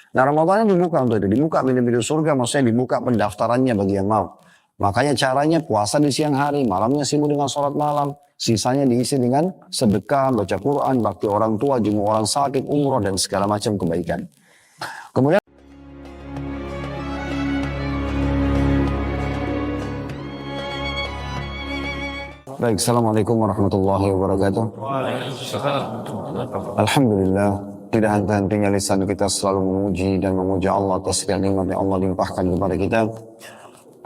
Nah Ramadan dibuka untuk itu, dibuka pintu-pintu surga, maksudnya dibuka pendaftarannya bagi yang mau. Makanya caranya puasa di siang hari, malamnya sibuk dengan sholat malam. Sisanya diisi dengan sedekah, baca Quran, bakti orang tua, jenguk orang sakit, umroh, dan segala macam kebaikan. Kemudian, baik, Assalamualaikum warahmatullahi wabarakatuh. Alhamdulillah, tidak henti-hentinya lisan kita selalu memuji dan memuja Allah atas segala nikmat yang Allah limpahkan kepada kita,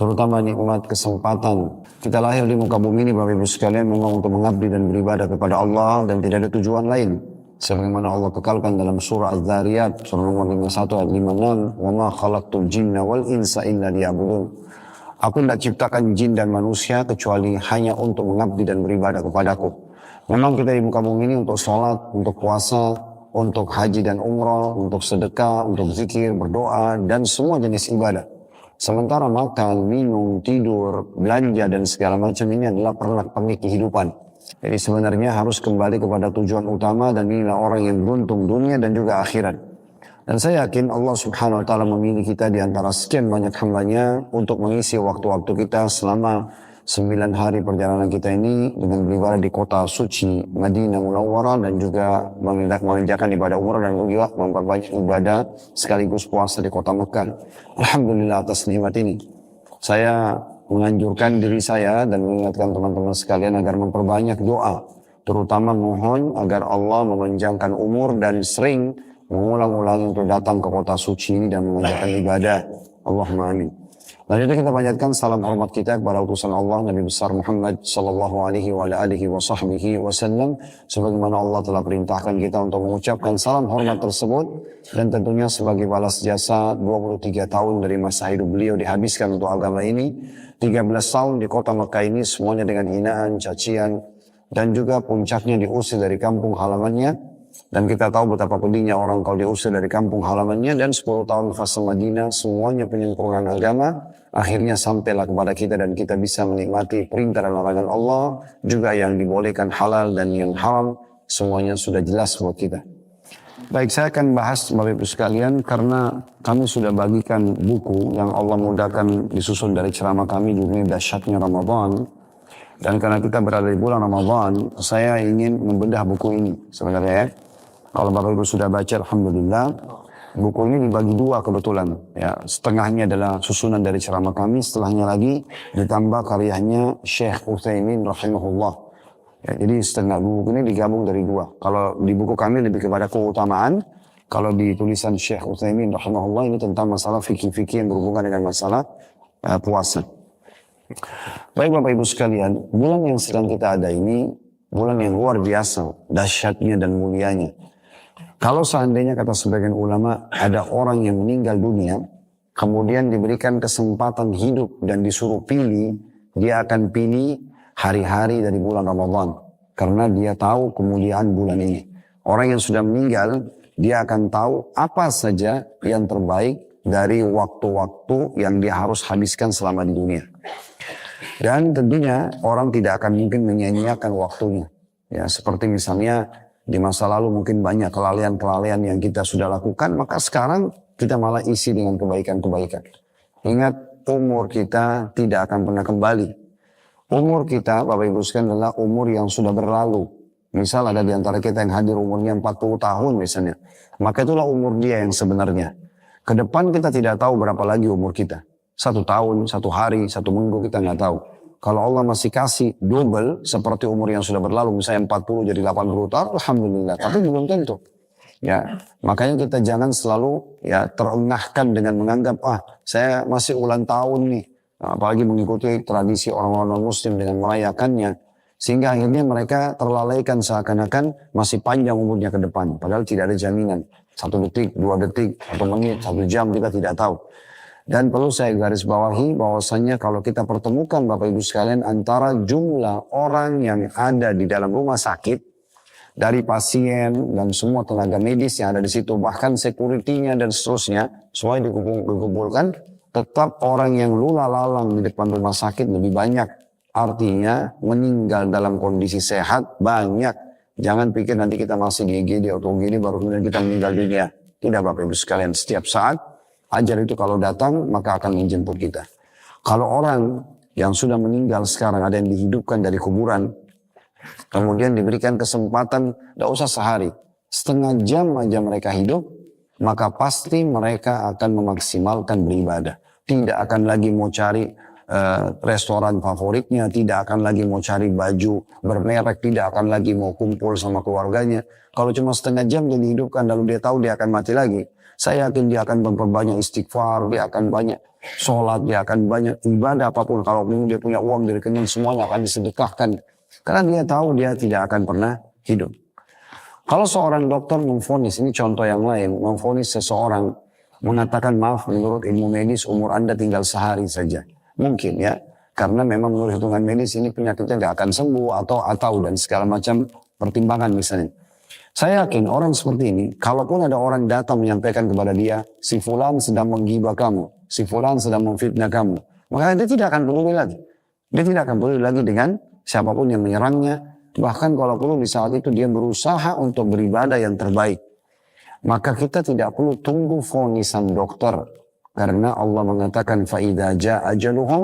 terutama nikmat kesempatan. Kita lahir di muka bumi ini Bapak Ibu sekalian memang untuk mengabdi dan beribadah kepada Allah dan tidak ada tujuan lain. Sebagaimana Allah kekalkan dalam surah Az-Zariyat surah nomor 51 ayat 56, "Wa ma khalaqtul jinna wal insa illa liya'budun." Aku tidak ciptakan jin dan manusia kecuali hanya untuk mengabdi dan beribadah kepadaku. Memang kita di muka bumi ini untuk sholat, untuk puasa, untuk haji dan umrah, untuk sedekah, untuk zikir, berdoa, dan semua jenis ibadah. Sementara makan, minum, tidur, belanja, dan segala macam ini adalah pernak-pernik kehidupan. Jadi sebenarnya harus kembali kepada tujuan utama, dan inilah orang yang beruntung dunia dan juga akhirat. Dan saya yakin Allah subhanahu wa ta'ala memilih kita di antara sekian banyak hambanya untuk mengisi waktu-waktu kita selama 9 hari perjalanan kita ini dengan beribadah di kota suci Madinah Munawwarah dan juga mengerjakan ibadah umrah dan juga memperbanyak ibadah sekaligus puasa di kota Mekah. Alhamdulillah atas nikmat ini. Saya menganjurkan diri saya dan mengingatkan teman-teman sekalian agar memperbanyak doa, terutama mohon agar Allah memanjangkan umur dan sering mengulang-ulang untuk datang ke kota suci ini dan mengerjakan ibadah. Allahumma amin. Lanjutnya kita panjatkan salam hormat kita kepada utusan Allah Nabi besar Muhammad sallallahu alaihi wa alihi wa sahbihi wasallam, sebagaimana Allah telah perintahkan kita untuk mengucapkan salam hormat tersebut, dan tentunya sebagai balas jasa 23 tahun dari masa hidup beliau dihabiskan untuk agama ini, 13 tahun di kota Mekah ini semuanya dengan hinaan, cacian, dan juga puncaknya diusir dari kampung halamannya. Dan kita tahu betapa pedihnya orang kalau diusir dari kampung halamannya, dan 10 tahun fase Madinah semuanya penyempurnaan agama akhirnya sampailah kepada kita dan kita bisa menikmati perintah dan larangan Allah, juga yang dibolehkan halal dan yang haram semuanya sudah jelas buat kita. Baik, saya akan bahas Bapak Ibu sekalian karena kami sudah bagikan buku yang Allah mudahkan disusun dari ceramah kami judulnya Dahsyatnya Ramadan. Dan karena kita berada di bulan Ramadan, saya ingin membedah buku ini sebenarnya ya. Kalau Bapak Ibu sudah baca, Alhamdulillah, buku ini dibagi dua kebetulan. Ya, setengahnya adalah susunan dari ceramah kami, setelahnya lagi ditambah karyanya Syekh Utsaimin rahimahullah. Ya, jadi setengah buku ini digabung dari dua. Kalau di buku kami lebih kepada keutamaan, kalau di tulisan Syekh Utsaimin rahimahullah ini tentang masalah fikih-fikih yang berhubungan dengan masalah puasa. Baik Bapak Ibu sekalian, bulan yang sedang kita ada ini bulan yang luar biasa, dahsyatnya dan mulianya. Kalau seandainya kata sebagian ulama ada orang yang meninggal dunia, kemudian diberikan kesempatan hidup dan disuruh pilih, dia akan pilih hari-hari dari bulan Ramadan. Karena dia tahu kemuliaan bulan ini. Orang yang sudah meninggal, dia akan tahu apa saja yang terbaik dari waktu-waktu yang dia harus habiskan selama di dunia. Dan tentunya orang tidak akan mungkin menyia-nyiakan waktunya. Ya, seperti misalnya di masa lalu mungkin banyak kelalaian-kelalaian yang kita sudah lakukan, maka sekarang kita malah isi dengan kebaikan-kebaikan. Ingat, umur kita tidak akan pernah kembali. Umur kita, Bapak Ibu sekalian, adalah umur yang sudah berlalu. Misal ada di antara kita yang hadir umurnya 40 tahun misalnya. Maka itulah umur dia yang sebenarnya. Kedepan kita tidak tahu berapa lagi umur kita. 1 tahun, 1 hari, 1 minggu kita nggak tahu. Kalau Allah masih kasih double seperti umur yang sudah berlalu, misalnya 40 jadi 80 tahun, Alhamdulillah. Tapi belum tentu. Ya, makanya kita jangan selalu ya terengahkan dengan menganggap, saya masih ulang tahun nih. Nah, apalagi mengikuti tradisi orang-orang muslim dengan merayakannya. Sehingga akhirnya mereka terlalaikan seakan-akan masih panjang umurnya ke depan. Padahal tidak ada jaminan. 1 detik, 2 detik, 1 menit, 1 jam kita tidak tahu. Dan perlu saya garis bawahi bahwasanya kalau kita pertemukan Bapak Ibu sekalian antara jumlah orang yang ada di dalam rumah sakit, dari pasien dan semua tenaga medis yang ada di situ, bahkan security-nya dan seterusnya, semua dikumpulkan, tetap orang yang lula lalang di depan rumah sakit lebih banyak. Artinya meninggal dalam kondisi sehat banyak. Jangan pikir nanti kita masih di IGD atau gini baru kemudian kita meninggal dunia. Tidak Bapak Ibu sekalian, setiap saat ajal itu kalau datang maka akan menjemput kita. Kalau orang yang sudah meninggal sekarang ada yang dihidupkan dari kuburan, kemudian diberikan kesempatan, tidak usah sehari, setengah jam aja mereka hidup, maka pasti mereka akan memaksimalkan beribadah. Tidak akan lagi mau cari restoran favoritnya, tidak akan lagi mau cari baju bermerek, tidak akan lagi mau kumpul sama keluarganya. Kalau cuma setengah jam dia dihidupkan lalu dia tahu dia akan mati lagi, saya yakin dia akan memperbanyak istighfar, dia akan banyak sholat, dia akan banyak ibadah apapun. Kalau dia punya uang dari kenyang semuanya akan disedekahkan. Karena dia tahu dia tidak akan pernah hidup. Kalau seorang dokter memvonis, ini contoh yang lain, memvonis seseorang mengatakan maaf menurut ilmu medis umur Anda tinggal sehari saja. Mungkin ya, karena memang menurut hitungan medis ini penyakitnya tidak akan sembuh atau dan segala macam pertimbangan misalnya. Saya yakin orang seperti ini, kalaupun ada orang datang menyampaikan kepada dia, si fulan sedang menggibah kamu, si fulan sedang memfitnah kamu, maka dia tidak akan peduli lagi. Dia tidak akan peduli lagi dengan siapapun yang menyerangnya. Bahkan kalau perlu di saat itu dia berusaha untuk beribadah yang terbaik. Maka kita tidak perlu tunggu vonisan dokter. Karena Allah mengatakan فَإِذَا جَاءَ أَجَلُهُمْ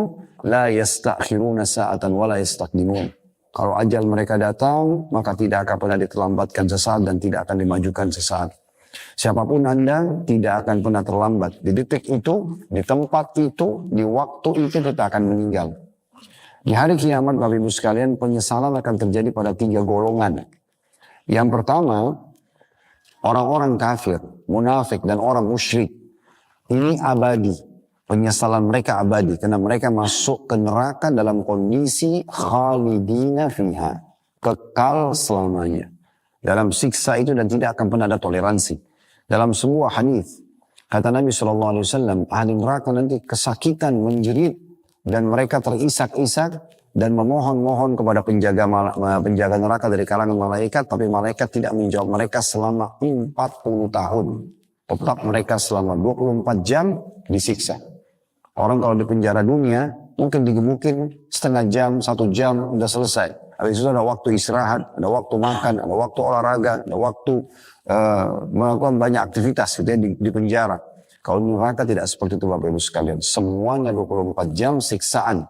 لَا يَسْتَأْخِرُونَ سَاعَةً وَلَا يَسْتَقْدِمُونَ. Kalau ajal mereka datang, maka tidak akan pernah diterlambatkan sesaat dan tidak akan dimajukan sesaat. Siapapun Anda tidak akan pernah terlambat. Di detik itu, di tempat itu, di waktu itu kita akan meninggal. Di hari kiamat Bapak Ibu sekalian, penyesalan akan terjadi pada 3 golongan. Yang pertama, orang-orang kafir, munafik dan orang musyrik. Ini abadi. Penyesalan mereka abadi. Karena mereka masuk ke neraka dalam kondisi khalidina fiha. Kekal selamanya. Dalam siksa itu dan tidak akan pernah ada toleransi. Dalam sebuah hadis kata Nabi SAW, ahli neraka nanti kesakitan, menjerit. Dan mereka terisak-isak dan memohon-mohon kepada penjaga neraka dari kalangan malaikat. Tapi malaikat tidak menjawab mereka selama 40 tahun. Tetap mereka selama 24 jam disiksa. Orang kalau di penjara dunia mungkin digemukin setengah jam, 1 jam udah selesai. Habis itu ada waktu istirahat, ada waktu makan, ada waktu olahraga, ada waktu melakukan banyak aktivitas gitu ya, di penjara. Kalau neraka tidak seperti itu Bapak Ibu sekalian. Semuanya 24 jam siksaan.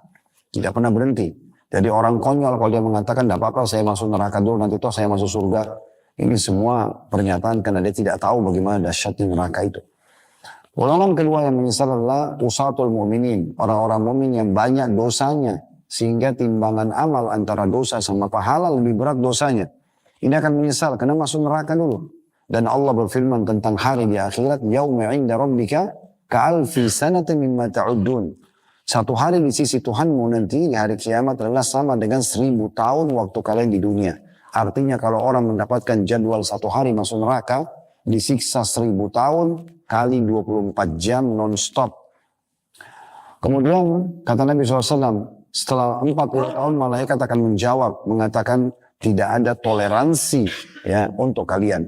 Tidak pernah berhenti. Jadi orang konyol kalau dia mengatakan tidak apa-apa saya masuk neraka dulu nanti toh saya masuk surga. Ini semua pernyataan karena dia tidak tahu bagaimana dahsyatnya neraka itu. Golongan kedua yang menyesal adalah usatul mu'minin. Orang-orang mukmin yang banyak dosanya. Sehingga timbangan amal antara dosa sama pahala lebih berat dosanya. Ini akan menyesal karena masuk neraka dulu. Dan Allah berfirman tentang hari di akhirat. Yauma inda rabbika ka'alfi sanatin mimma ta'uddun. Satu hari di sisi Tuhanmu nanti di hari kiamat adalah sama dengan 1000 tahun waktu kalian di dunia. Artinya kalau orang mendapatkan jadwal 1 hari masuk neraka, disiksa 1000 tahun kali 24 jam non-stop. Kemudian kata Nabi SAW, setelah 40 tahun malaikat akan menjawab, mengatakan tidak ada toleransi ya untuk kalian.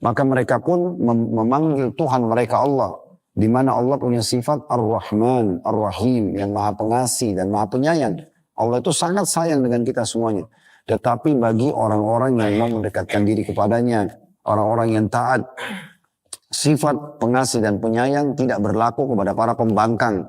Maka mereka pun memanggil Tuhan mereka Allah. Di mana Allah punya sifat Ar-Rahman, Ar-Rahim, yang maha pengasih dan maha penyayang. Allah itu sangat sayang dengan kita semuanya. Tetapi bagi orang-orang yang mau mendekatkan diri kepadanya, orang-orang yang taat, sifat pengasih dan penyayang tidak berlaku kepada para pembangkang.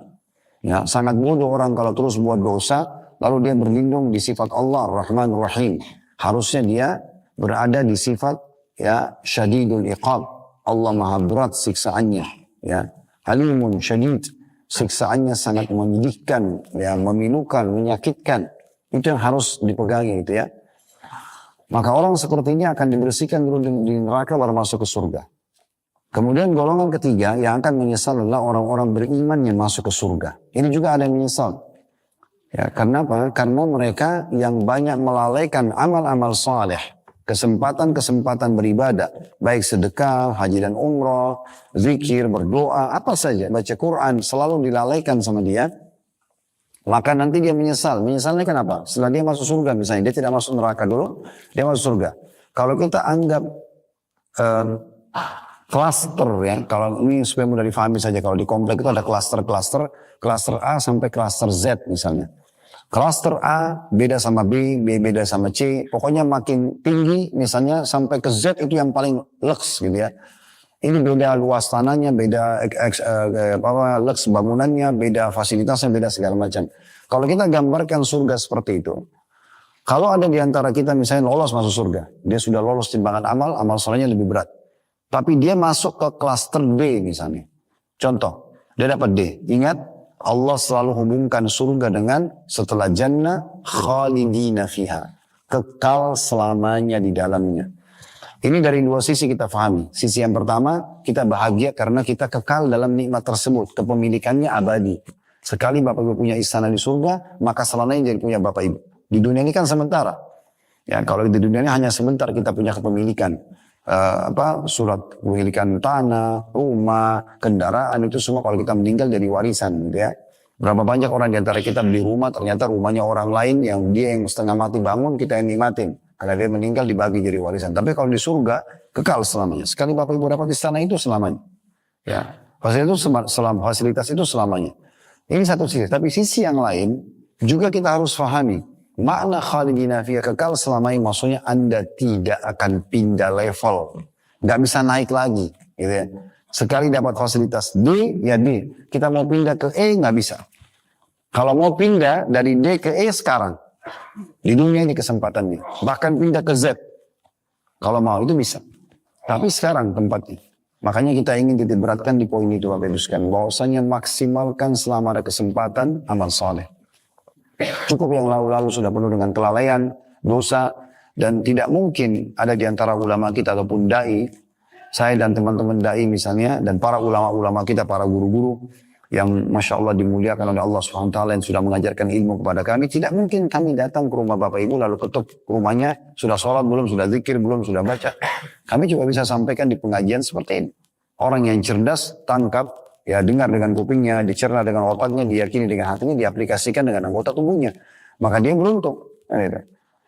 Ya, sangat bodoh orang kalau terus buat dosa, lalu dia berlindung di sifat Allah, Ar-Rahman, Ar-Rahim. Harusnya dia berada di sifat ya syadidul iqab. Allah maha berat siksaannya. Ya, halimun syadid. Siksaannya sangat menyedihkan, ya, memilukan, menyakitkan. Itu yang harus dipegangi itu ya. Maka orang seperti ini akan dibersihkan dulu di neraka baru masuk ke surga. Kemudian golongan ketiga yang akan menyesal adalah orang-orang beriman yang masuk ke surga. Ini juga ada yang menyesal. Ya, karena apa? Karena mereka yang banyak melalaikan amal-amal saleh. Kesempatan-kesempatan beribadah. Baik sedekah, haji dan umrah, zikir, berdoa, apa saja. Baca Quran selalu dilalaikan sama dia. Maka nanti dia menyesal. Menyesalnya kenapa? Setelah dia masuk surga misalnya. Dia tidak masuk neraka dulu. Dia masuk surga. Kalau kita anggap klaster ya. Kalau ini supaya mudah difahami saja. Kalau di komplek itu ada klaster-klaster. Klaster A sampai klaster Z misalnya. Klaster A beda sama B, B beda sama C. Pokoknya makin tinggi misalnya sampai ke Z itu yang paling leks gitu ya. Ini beda luas tanahnya, beda leks bangunannya, beda fasilitasnya, beda segala macam. Kalau kita gambarkan surga seperti itu, kalau ada di antara kita misalnya lolos masuk surga, dia sudah lolos timbangan amal, amal solehnya lebih berat. Tapi dia masuk ke klaster B misalnya. Contoh, dia dapat D. Ingat, Allah selalu hubungkan surga dengan setelah jannah khalidina fiha. Kekal selamanya di dalamnya. Ini dari dua sisi kita fahami. Sisi yang pertama, kita bahagia karena kita kekal dalam nikmat tersebut. Kepemilikannya abadi. Sekali Bapak Ibu punya istana di surga, maka selamanya jadi punya Bapak Ibu. Di dunia ini kan sementara. Ya, kalau di dunia ini hanya sebentar kita punya kepemilikan. Surat kepemilikan tanah, rumah, kendaraan, itu semua kalau kita meninggal dari warisan. Gitu ya. Berapa banyak orang di antara kita beli rumah, ternyata rumahnya orang lain yang dia yang setengah mati bangun, kita yang nikmatin. Karena dia meninggal dibagi jadi warisan. Tapi kalau di surga, kekal selamanya. Sekali Bapak Ibu dapat istana itu selamanya. Ya, fasilitas itu selamanya. Ini satu sisi. Tapi sisi yang lain, juga kita harus fahami. Makna khalidina fiha, kekal selamanya, maksudnya Anda tidak akan pindah level. Nggak bisa naik lagi. Gitu ya. Sekali dapat fasilitas D, ya D. Kita mau pindah ke E, nggak bisa. Kalau mau pindah dari D ke E sekarang. Di dunia ini kesempatannya. Bahkan pindah ke Z. Kalau mau itu bisa. Tapi sekarang tempatnya. Makanya kita ingin titik beratkan di poin itu Bapak Ibu sekalian. Bahwasanya maksimalkan selama ada kesempatan amal soleh. Cukup yang lalu-lalu sudah penuh dengan kelalaian, dosa. Dan tidak mungkin ada di antara ulama kita ataupun da'i. Saya dan teman-teman da'i misalnya. Dan para ulama-ulama kita, para guru-guru. Yang Masya Allah dimuliakan oleh Allah SWT yang sudah mengajarkan ilmu kepada kami. Tidak mungkin kami datang ke rumah Bapak Ibu lalu ketuk rumahnya. Sudah sholat belum, sudah zikir belum, sudah baca. Kami juga bisa sampaikan di pengajian seperti ini. Orang yang cerdas, tangkap, ya dengar dengan kupingnya, dicerna dengan otaknya, diyakini dengan hatinya, diaplikasikan dengan anggota tubuhnya. Maka dia beruntung.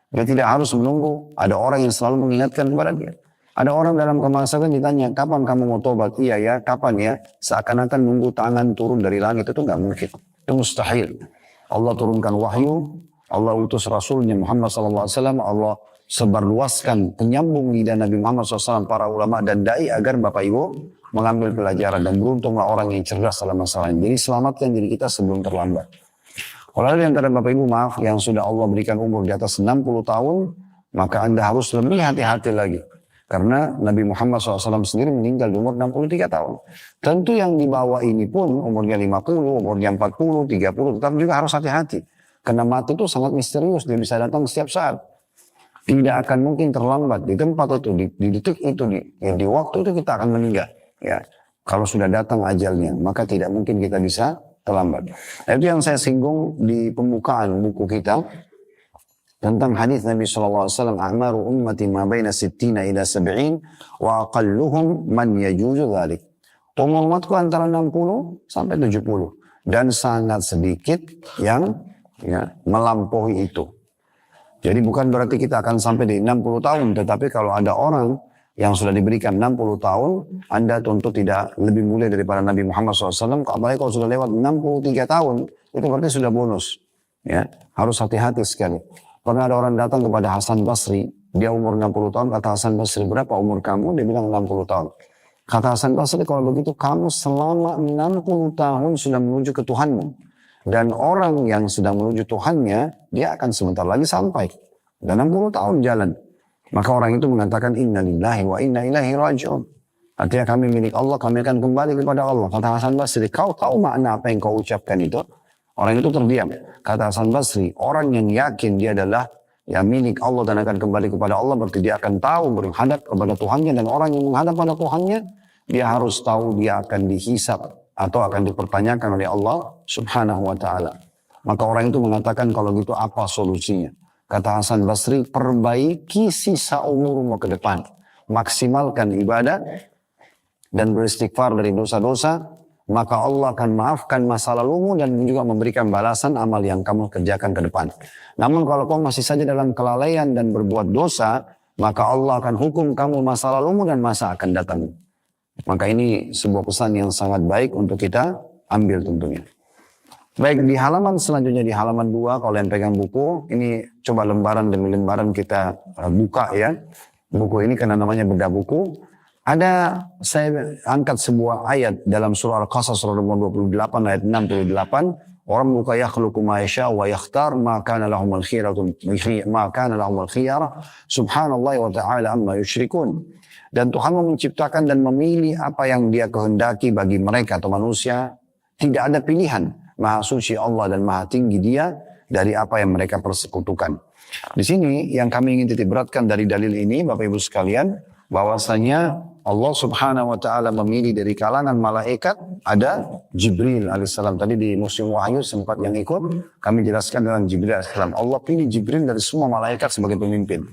Dia tidak harus menunggu. Ada orang yang selalu mengingatkan kepada dia. Ada orang dalam kemasakan ditanya, kapan kamu mau tobat? Iya ya, kapan ya? Seakan-akan nunggu tangan turun dari langit, itu nggak mungkin. Itu mustahil. Allah turunkan wahyu, Allah utus Rasulnya Muhammad SAW, Allah sebarluaskan penyambung lidah Nabi Muhammad SAW, para ulama dan da'i agar Bapak Ibu mengambil pelajaran. Dan beruntunglah orang yang cerdas dalam masalah ini. Jadi selamatkan diri kita sebelum terlambat. Kalau ada di antara Bapak Ibu maaf yang sudah Allah berikan umur di atas 60 tahun, maka Anda harus lebih hati-hati lagi. Karena Nabi Muhammad SAW sendiri meninggal di umur 63 tahun. Tentu yang di bawah ini pun umurnya 50, umurnya 40, 30, tetap juga harus hati-hati. Karena mati itu sangat misterius, dia bisa datang setiap saat. Tidak akan mungkin terlambat di tempat itu, di detik itu, di waktu itu kita akan meninggal. Ya, kalau sudah datang ajalnya, maka tidak mungkin kita bisa terlambat. Nah, itu yang saya singgung di pembukaan buku kita. Tentang hadis Nabi SAW, a'maru ummati ma baina sittina ila sab'in wa aqalluhum man yajuzu dhalik. Umur umatku antara 60 sampai 70 dan sangat sedikit yang melampaui itu. Jadi bukan berarti kita akan sampai di 60 tahun, tetapi kalau ada orang yang sudah diberikan 60 tahun, Anda tentu tidak lebih mulia daripada Nabi Muhammad SAW. Apalagi kalau sudah lewat 63 tahun, itu berarti sudah bonus. Ya, harus hati-hati sekali. Pernah ada orang datang kepada Hasan Basri, dia umur 60 tahun, kata Hasan Basri, berapa umur kamu? Dia bilang 60 tahun. Kata Hasan Basri, kalau begitu kamu selama 60 tahun sudah menuju ke Tuhanmu. Dan orang yang sudah menuju Tuhannya, dia akan sebentar lagi sampai. Dan 60 tahun jalan. Maka orang itu mengatakan, inna lillahi wa inna ilaihi raji'un. Artinya kami milik Allah, kami akan kembali kepada Allah. Kata Hasan Basri, kau tahu makna apa yang kau ucapkan itu? Orang itu terdiam. Kata Hasan Basri, orang yang yakin dia adalah yang milik Allah dan akan kembali kepada Allah, berarti dia akan tahu menghadap kepada Tuhannya. Dan orang yang menghadap pada Tuhannya, dia harus tahu dia akan dihisab atau akan dipertanyakan oleh Allah Subhanahu wa ta'ala. Maka orang itu mengatakan, kalau gitu apa solusinya? Kata Hasan Basri, perbaiki sisa umurmu ke depan. Maksimalkan ibadah dan beristighfar dari dosa-dosa. Maka Allah akan maafkan masa lalumu dan juga memberikan balasan amal yang kamu kerjakan ke depan. Namun kalau kamu masih saja dalam kelalaian dan berbuat dosa, maka Allah akan hukum kamu masa lalumu dan masa akan datang. Maka ini sebuah pesan yang sangat baik untuk kita ambil tentunya. Baik, di halaman selanjutnya, di halaman 2, kalau yang pegang buku, ini coba lembaran demi lembaran kita buka ya. Buku ini karena namanya beda buku. Ada, saya angkat sebuah ayat dalam surah Al-Qasas surah nomor 28 ayat 68. Orang buka yakhluqu ma yasha wa yakhtar ma kana lahumul khiyarah subhanallahi wa ta'ala amma yusyrikun. Dan Tuhan menciptakan dan memilih apa yang dia kehendaki bagi mereka atau manusia. Tidak ada pilihan. Maha suci Allah dan maha tinggi dia dari apa yang mereka persekutukan. Di sini yang kami ingin titik beratkan dari dalil ini Bapak Ibu sekalian, bahwasanya Allah subhanahu wa ta'ala memilih dari kalangan malaikat ada Jibril alaihissalam. Tadi di musim wahyu sempat yang ikut kami jelaskan tentang Jibril alaihissalam. Allah pilih Jibril dari semua malaikat sebagai pemimpin.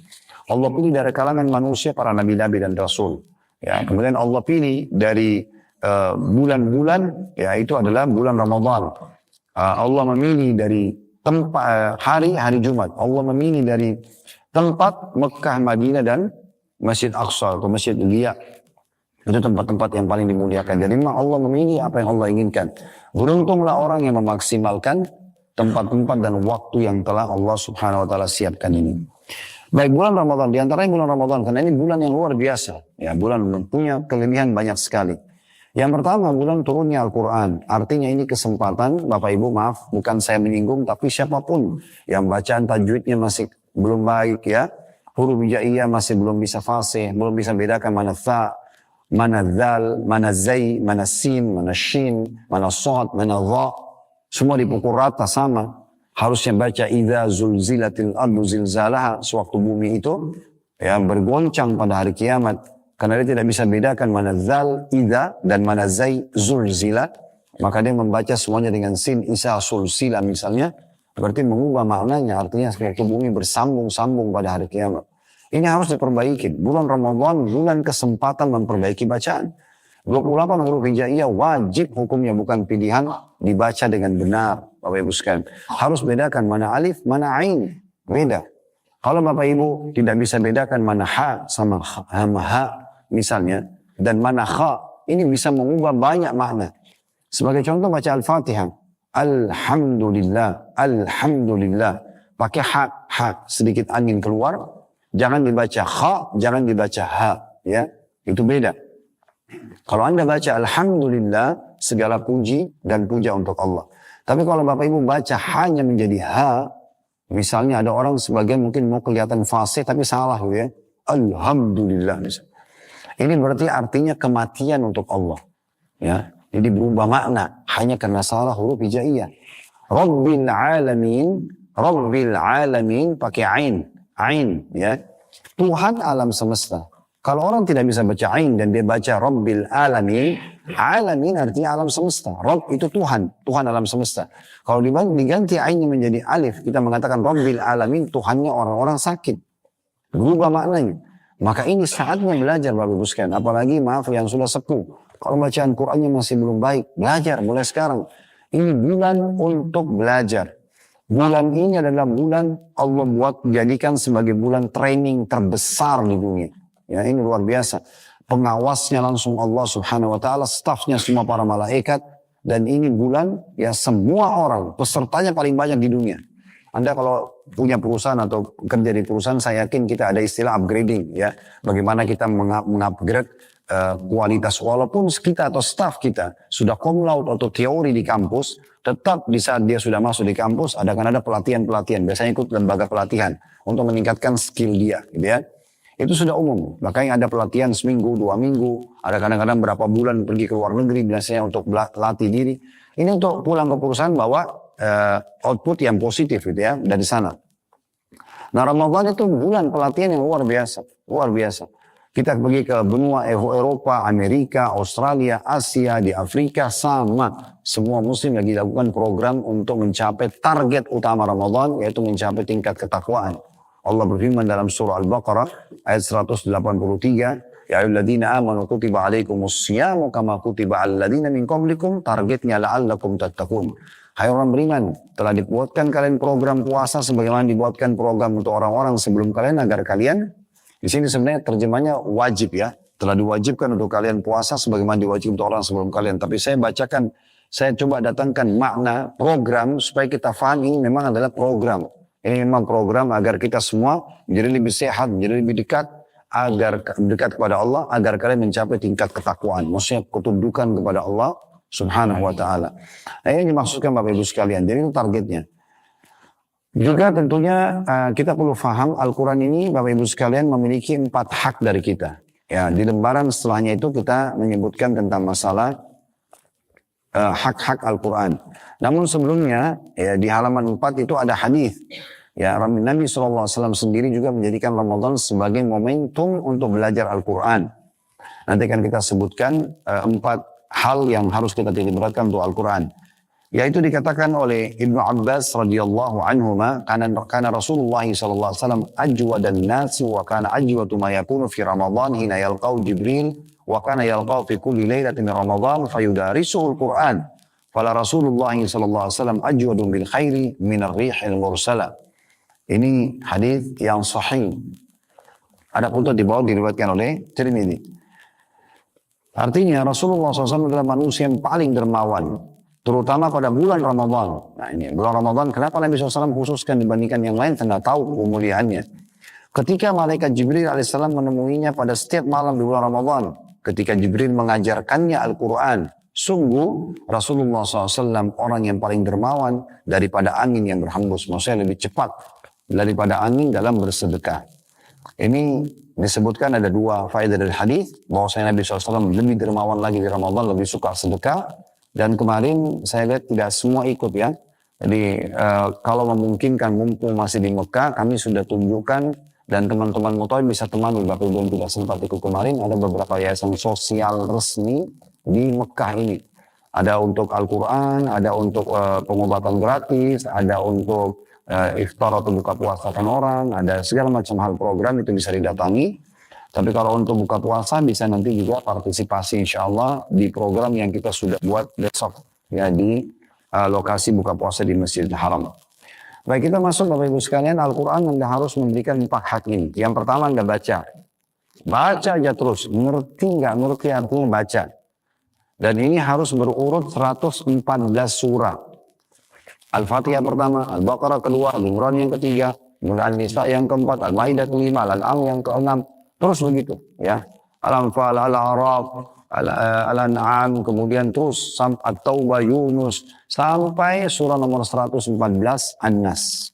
Allah pilih dari kalangan manusia para nabi-nabi dan rasul. Ya, kemudian Allah pilih dari bulan-bulan, ya itu adalah bulan Ramadan. Allah memilih dari tempat hari Jumat. Allah memilih dari tempat Mekah, Madinah dan Masjid Aqsa atau Masjid Liya. Itu tempat-tempat yang paling dimuliakan. Jadi memang Allah memilih apa yang Allah inginkan. Beruntunglah orang yang memaksimalkan tempat-tempat dan waktu yang telah Allah subhanahu wa ta'ala siapkan ini. Baik, bulan Ramadan. Di antaranya bulan Ramadan. Karena ini bulan yang luar biasa. Ya, bulan punya kelebihan banyak sekali. Yang pertama, bulan turunnya Al-Quran. Artinya ini kesempatan, Bapak Ibu maaf, bukan saya menyinggung, tapi siapapun yang bacaan tajwidnya masih belum baik ya. Huruf hijaiyah masih belum bisa fasih, belum bisa bedakan mana tha, mana dzal, mana zai, mana sin, mana shin, mana shad, mana dha. Semua dipukul rata sama. Harusnya baca idza zulzilatil ardu zilzalaha, sewaktu bumi itu ya bergoncang pada hari kiamat. Karena dia tidak bisa bedakan mana dzal, idza dan mana zai, zulzila. Maka dia membaca semuanya dengan sin, isa, sulsila misalnya. Berarti mengubah maknanya, artinya sewaktu bumi bersambung-sambung pada hari kiamat. Ini harus diperbaiki. Bulan Ramadan, bulan kesempatan memperbaiki bacaan. 28 huruf hijaiyah wajib hukumnya, bukan pilihan, dibaca dengan benar. Bapak Ibu sekalian, harus bedakan mana alif, mana ain. Beda. Kalau Bapak Ibu tidak bisa bedakan mana ha sama ha misalnya, dan mana kha, ini bisa mengubah banyak makna. Sebagai contoh baca Al-Fatihah. Alhamdulillah, Alhamdulillah. Pakai ha, sedikit angin keluar. Jangan dibaca kha, jangan dibaca ha. Ya, itu beda. Kalau Anda baca Alhamdulillah, segala puji dan puja untuk Allah. Tapi kalau Bapak Ibu baca hanya menjadi ha, misalnya ada orang sebagian mungkin mau kelihatan fasih tapi salah gitu ya. Alhamdulillah misalnya. Ini berarti artinya kematian untuk Allah. Ya, jadi berubah makna hanya karena salah huruf hijaiyah. Rabbil alamin pakai ain ya. Tuhan alam semesta. Kalau orang tidak bisa baca ain dan dia baca Rabbil alamin, alamin artinya alam semesta. Rabb itu Tuhan alam semesta. Kalau diganti ainnya menjadi alif, kita mengatakan Rabbil alamin, Tuhannya orang-orang sakit. Berubah maknanya. Maka ini saatnya belajar Bapak Ibu sekalian. Apalagi maaf yang sudah sepuh. Kalau bacaan Qur'annya masih belum baik, belajar mulai sekarang. Ini bulan untuk belajar. Bulan ini adalah bulan Allah buat jadikan sebagai bulan training terbesar di dunia. Ya, ini luar biasa. Pengawasnya langsung Allah subhanahu wa ta'ala, stafnya semua para malaikat. Dan ini bulan ya semua orang, pesertanya paling banyak di dunia. Anda kalau punya perusahaan atau kerja di perusahaan, saya yakin kita ada istilah upgrading ya. Bagaimana kita mengupgrade kualitas, walaupun kita atau staf kita sudah cum laude atau teori di kampus, tetap di saat dia sudah masuk di kampus ada pelatihan-pelatihan, biasanya ikut lembaga pelatihan untuk meningkatkan skill dia, gitu ya. Itu sudah umum, makanya ada pelatihan seminggu, 2 minggu, ada kadang-kadang berapa bulan pergi ke luar negeri biasanya untuk latih diri. Ini untuk pulang ke perusahaan bawa output yang positif gitu ya dari sana. Nah Ramadan itu bulan pelatihan yang luar biasa, luar biasa. Kita pergi ke benua Eropa, Amerika, Australia, Asia, di Afrika sama. Semua muslim lagi lakukan program untuk mencapai target utama Ramadan, yaitu mencapai tingkat ketakwaan. Allah berfirman dalam surah Al-Baqarah ayat 183, ya ayyuhalladzina amanu kutiba alaikumus syiyamu kama kutiba alal ladzina min qablikum, targetnya la'allakum tattaqun. Hai orang beriman, telah dibuatkan kalian program puasa sebagaimana dibuatkan program untuk orang-orang sebelum kalian agar kalian. Di sini sebenarnya terjemahnya wajib ya. Telah diwajibkan untuk kalian puasa sebagaimana diwajibkan untuk orang sebelum kalian. Tapi saya bacakan, saya coba datangkan makna program supaya kita faham ini memang adalah program. Ini memang program agar kita semua menjadi lebih sehat, menjadi lebih dekat. agar dekat kepada Allah, agar kalian mencapai tingkat ketakwaan. Maksudnya ketundukan kepada Allah Subhanahu wa ta'ala. Nah, ini dimaksudkan Bapak Ibu sekalian. Jadi itu targetnya. Juga tentunya kita perlu paham Al-Quran ini Bapak Ibu sekalian memiliki 4 hak dari kita. Ya, di lembaran setelahnya itu kita menyebutkan tentang masalah hak-hak Al-Quran. Namun sebelumnya ya, di halaman 4 itu ada hadis. Ya, Nabi SAW sendiri juga menjadikan Ramadan sebagai momentum untuk belajar Al-Quran. Nanti akan kita sebutkan 4 hal yang harus kita titik beratkan untuk Al-Quran. Yaitu dikatakan oleh Ibnu Abbas radhiyallahu anhuma, karena Rasulullah SAW ajwadan nasi wa kana ajwatu ma yakunu fi Ramadan hina yalqau Jibril wa kana yalqau fi kulli lailatin min Ramadan fayudarisuhu Al-Quran. Fala Rasulullah SAW ajwadun bil khairi min ar-rihil mursala. Ini hadis yang sahih. Ada pun di bawah diriwayatkan oleh Tirmidzi. Artinya Rasulullah SAW adalah manusia yang paling dermawan, terutama pada bulan Ramadan. Nah ini bulan Ramadan, kenapa Nabi SAW khususkan dibandingkan yang lain? Karena tahu kemuliaannya. Ketika malaikat Jibril alaihissalam menemuinya pada setiap malam di bulan Ramadan, ketika Jibril mengajarkannya Al-Quran, sungguh Rasulullah SAW orang yang paling dermawan daripada angin yang berhembus. Maksudnya lebih cepat daripada angin dalam bersedekah. Ini disebutkan ada 2 faedah dari hadis, bahwasanya Nabi SAW lebih dermawan lagi di Ramadan, lebih suka sedekah. Dan kemarin saya lihat tidak semua ikut ya. Jadi kalau memungkinkan mumpung masih di Mekah, kami sudah tunjukkan dan teman-teman Mutoy bisa temani. Bapak Ibu yang tidak sempat ikut kemarin, ada beberapa yayasan sosial resmi di Mekah ini. Ada untuk Al-Quran, ada untuk pengobatan gratis, ada untuk iftar atau buka puasa orang, ada segala macam hal program itu bisa didatangi. Tapi kalau untuk buka puasa bisa nanti juga partisipasi insya Allah di program yang kita sudah buat besok ya di lokasi buka puasa di Masjidil Haram. Baik, kita masuk Bapak Ibu sekalian. Al-Quran Anda harus memberikan 4 hak ini. Yang pertama Anda baca. Baca aja terus. Ngerti nggak? Ngerti artinya baca. Dan ini harus berurut 114 surah. Al-Fatihah pertama, Al-Baqarah kedua, Al-Imran yang ketiga, Al-Nisa yang keempat, Al-Maidah kelima, Al-An'am yang keenam. Terus begitu ya. Al-Anfal, Al-A'raf, Al-An'am, kemudian terus At-Taubah, Yunus, sampai surah nomor 114 An-Nas.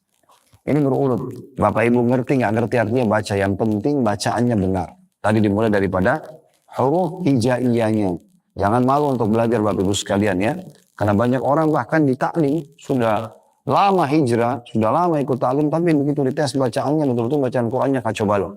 Ini berurut. Bapak Ibu ngerti nggak ngerti artinya baca. Yang penting bacaannya benar. Tadi dimulai daripada huruf hijaiyahnya. Jangan malu untuk belajar Bapak Ibu sekalian ya. Karena banyak orang bahkan di taklim sudah lama hijrah, sudah lama ikut taklim, tapi begitu dites bacaannya betul-betul bacaan Qurannya kacau balau.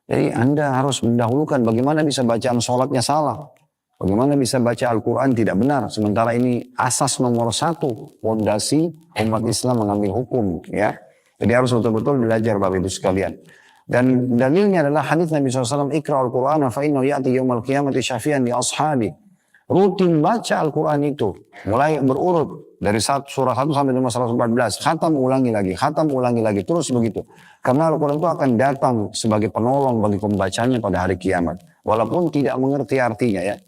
Jadi Anda harus mendahulukan bagaimana bisa bacaan sholatnya salah. Bagaimana bisa baca Al-Quran tidak benar. Sementara ini asas nomor 1 fondasi umat Islam mengambil hukum. Ya. Jadi harus betul-betul belajar Bapak Ibu sekalian. Dan dalilnya adalah hadis Nabi SAW, Iqra al-Quran fa innahu ya'ti yawmal qiyamati syafi'an li ashabi. Rutin baca Al-Quran itu. Mulai berurut. Dari surah 1 sampai nomor 114. Khatam ulangi lagi. Terus begitu. Karena Al-Quran itu akan datang sebagai penolong bagi pembacanya pada hari kiamat. Walaupun tidak mengerti artinya ya.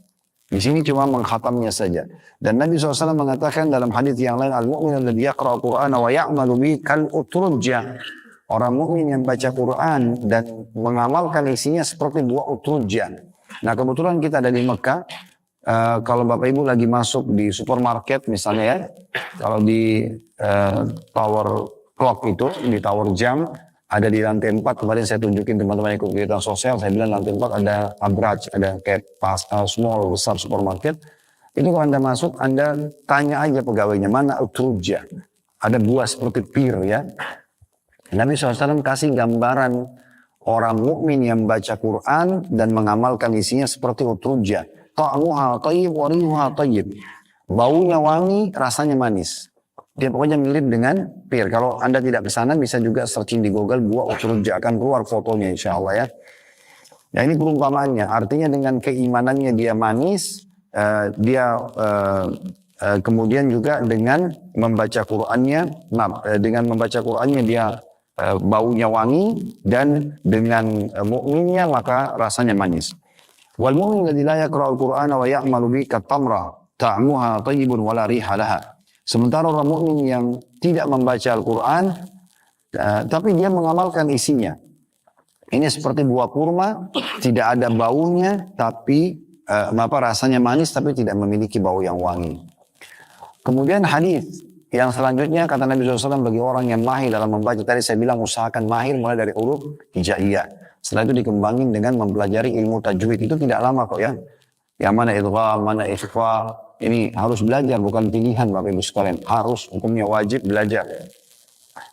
Di sini cuma mengkhatamnya saja. Dan Nabi SAW mengatakan dalam hadis yang lain, Al-mu'min alladhi yaqra'u Qur'ana wa ya'malu bihi kal utrujja. Orang mukmin yang baca Quran dan mengamalkan isinya seperti buah utrujja. Nah kebetulan kita ada di Mekah. Kalau Bapak Ibu lagi masuk di supermarket misalnya ya, kalau di tower clock itu, di tower jam, ada di lantai 4, kemarin saya tunjukin teman-teman ikut kegiatan sosial, saya bilang lantai 4 ada abraj, ada kayak small, besar supermarket. Itu kalau Anda masuk, Anda tanya aja pegawainya, mana utruja? Ada buah seperti pir ya. Nabi SAW kasih gambaran orang mukmin yang baca Quran dan mengamalkan isinya seperti utruja. Ta'muha tayyib wa rihuha tayyib. Baunya wangi, rasanya manis. Dia pokoknya mirip dengan pir. Kalau Anda tidak ke sana bisa juga searching di Google buah utrujja, akan keluar fotonya insyaallah ya. Nah ini perumpamaannya. Artinya dengan keimanannya dia manis, kemudian juga dengan membaca Qur'annya, dengan membaca Qur'annya dia baunya wangi, dan dengan mukminnya maka rasanya manis. Wal mu'min alladhi la yaqra'ul Qur'ana wa ya'malu bihi kat-tamra ta'muha tayyibun wa la riha laha. Sementara orang mukmin yang tidak membaca Al-Quran tapi dia mengamalkan isinya Ini seperti buah kurma, tidak ada baunya, tapi rasanya manis, tapi tidak memiliki bau yang wangi. Kemudian hadis yang selanjutnya kata Nabi SAW bagi orang yang mahir dalam membaca. Tadi saya bilang usahakan mahir mulai dari huruf hijaiyah. Setelah itu dikembangin dengan mempelajari ilmu tajwid. Itu tidak lama kok ya. Yang mana idgham, mana ikhfa. Ini harus belajar, bukan pilihan Bapak Ibu sekalian. Harus, hukumnya wajib belajar.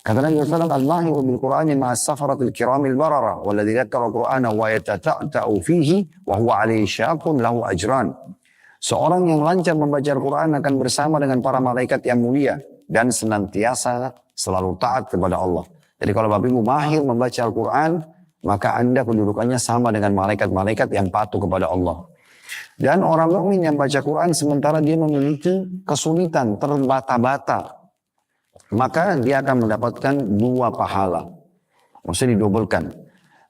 Kata Nabi SAW, al-mahiru bil-Qur'ani ma'as safaratil kiramil barara. Walladhi dhakkara Qur'ana wa yatata'ta'u fihi wa huwa alaihi syaqun lahu ajran. Seorang yang lancar membaca Al-Quran akan bersama dengan para malaikat yang mulia dan senantiasa selalu taat kepada Allah. Jadi kalau Bapak Ibu mahir membaca Al-Quran, maka Anda kedudukannya sama dengan malaikat-malaikat yang patuh kepada Allah. Dan orang mukmin yang baca Quran sementara dia memiliki kesulitan, terbata-bata, maka dia akan mendapatkan 2 pahala. Maksudnya didobelkan.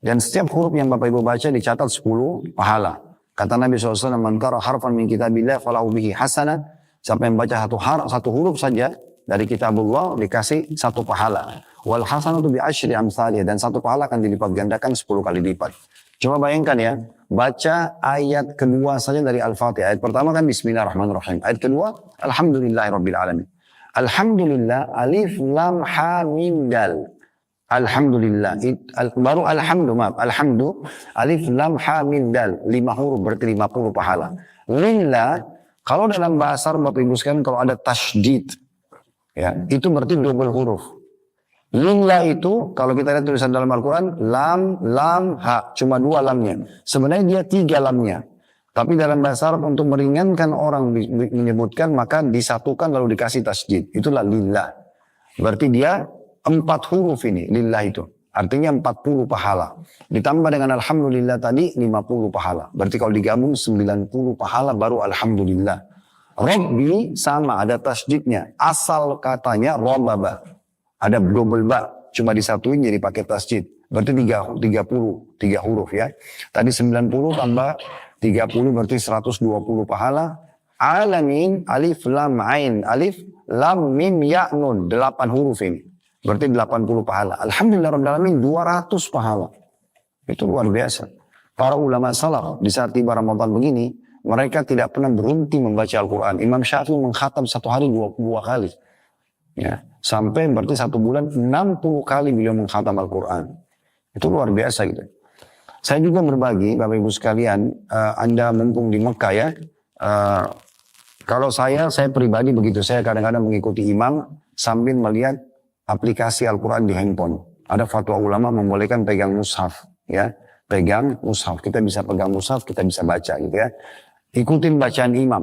Dan setiap huruf yang Bapak Ibu baca dicatat 10 pahala. Kata Nabi SAW, man qara harfan min kitabillah falahu bihi hasanah. Siapa yang baca satu huruf saja dari kitabullah dikasih 1 pahala. Wal hasanatu bi asyri amsalih, dan 1 pahala akan dilipat gandakan 10 kali lipat. Coba bayangkan ya, baca ayat kedua saja dari Al-Fatihah. Ayat pertama kan Bismillahirrahmanirrahim. Ayat kedua, Alhamdulillahirabbil alamin. Alhamdulillah, alif lam ha mim dal. Alhamdulillah, baru alhamdu, alif lam ha mim dal, 5 huruf berarti 50 pahala. Lillah, kalau dalam bahasa Arab Bapak Ibu sekalian kalau ada tasydid, ya, itu berarti double huruf. Lillah itu kalau kita lihat tulisan dalam Al-Quran, lam, ha, cuma 2 lamnya. Sebenarnya dia 3 lamnya. Tapi dalam bahasa Arab untuk meringankan orang menyebutkan, maka disatukan lalu dikasih tasydid. Itulah lillah. Berarti dia 4 huruf ini, lillah itu. Artinya 40 pahala. Ditambah dengan alhamdulillah tadi 50 pahala. Berarti kalau digabung 90 pahala baru alhamdulillah. Rabbi sama ada tasydidnya. Asal katanya robaba. Ada double ba. Cuma disatuin jadi pakai tasydid. Berarti 3 huruf ya. Tadi 90 tambah 30 berarti 120 pahala. Alamin, alif lam ain, alif lam mim ya nun. 8 huruf ini. Berarti 80 pahala. Alhamdulillah Rabbil Alamin 200 pahala. Itu luar biasa. Para ulama salaf di saat tiba Ramadan begini, mereka tidak pernah berhenti membaca Al-Quran. Imam Syafi'i mengkhatam 1 hari 2 kali. Ya, sampai berarti 1 bulan 60 kali beliau mengkhatam Al-Quran. Itu luar biasa gitu. Saya juga berbagi, Bapak Ibu sekalian, Anda mumpung di Mekah ya. Kalau saya pribadi begitu. Saya kadang-kadang mengikuti imam sambil melihat aplikasi Al-Quran di handphone. Ada fatwa ulama membolehkan pegang mushaf. Ya, pegang mushaf. Kita bisa pegang mushaf, kita bisa baca gitu ya. Ikutin bacaan imam.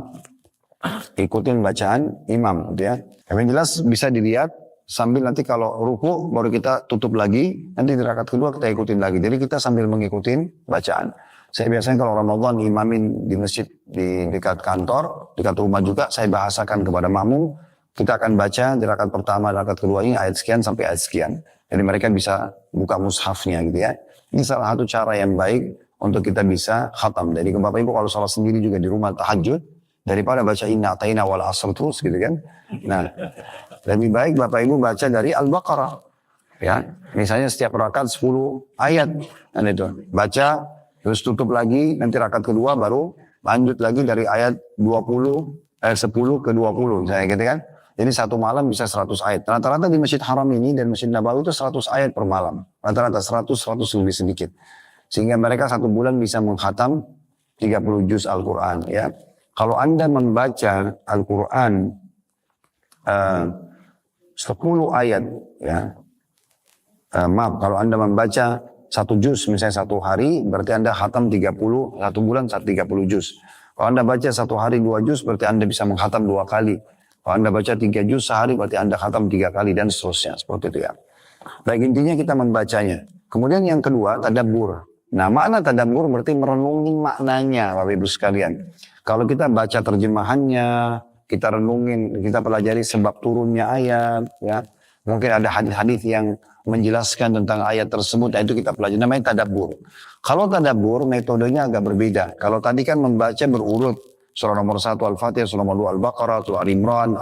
Ikutin bacaan imam gitu ya. Yang jelas bisa dilihat sambil nanti kalau ruku baru kita tutup lagi. Nanti di rakaat kedua kita ikutin lagi. Jadi kita sambil mengikutin bacaan. Saya biasanya kalau Ramadan imamin di masjid di dekat kantor, dekat rumah juga saya bahasakan kepada makmum. Kita akan baca di rakaat pertama, rakaat kedua ini ayat sekian sampai ayat sekian. Jadi mereka bisa buka mushafnya gitu ya. Ini salah satu cara yang baik untuk kita bisa khatam. Jadi Bapak Ibu kalau salat sendiri juga di rumah tahajud, daripada baca inna ataina wal asr terus gitu kan. Nah, lebih baik Bapak Ibu baca dari Al-Baqarah. Ya, misalnya setiap rakaat 10 ayat. Dan itu baca, terus tutup lagi, nanti rakaat kedua baru lanjut lagi dari ayat 10 ke 20 misalnya gitu kan. Jadi 1 malam bisa 100 ayat. Rata-rata di Masjid Haram ini dan Masjid Nabawi itu 100 ayat per malam. Rata-rata 100 lebih sedikit. Sehingga mereka 1 bulan bisa mengkhatam 30 juz Al-Quran. Ya. Kalau Anda membaca Al-Quran 10 ayat. Ya. Kalau Anda membaca 1 juz misalnya 1 hari. Berarti Anda khatam 30, 1 bulan 30 juz. Kalau Anda baca 1 hari 2 juz berarti Anda bisa mengkhatam 2 kali. Kalau Anda baca 3 juz sehari berarti Anda khatam 3 kali dan seterusnya. Seperti itu ya. Baik, intinya kita membacanya. Kemudian yang kedua, tadabbur. Nah, makna tadabbur berarti merenungi maknanya Bapak Ibu sekalian. Kalau kita baca terjemahannya, kita renungin, kita pelajari sebab turunnya ayat. Ya. Mungkin ada hadis-hadis yang menjelaskan tentang ayat tersebut. Nah, itu kita pelajari. Namanya tadabbur. Kalau tadabbur metodenya agak berbeda. Kalau tadi kan membaca berurut. Surah nomor 1 Al-Fatihah, surah nomor 2 Al-Baqarah, surah Al-Imran,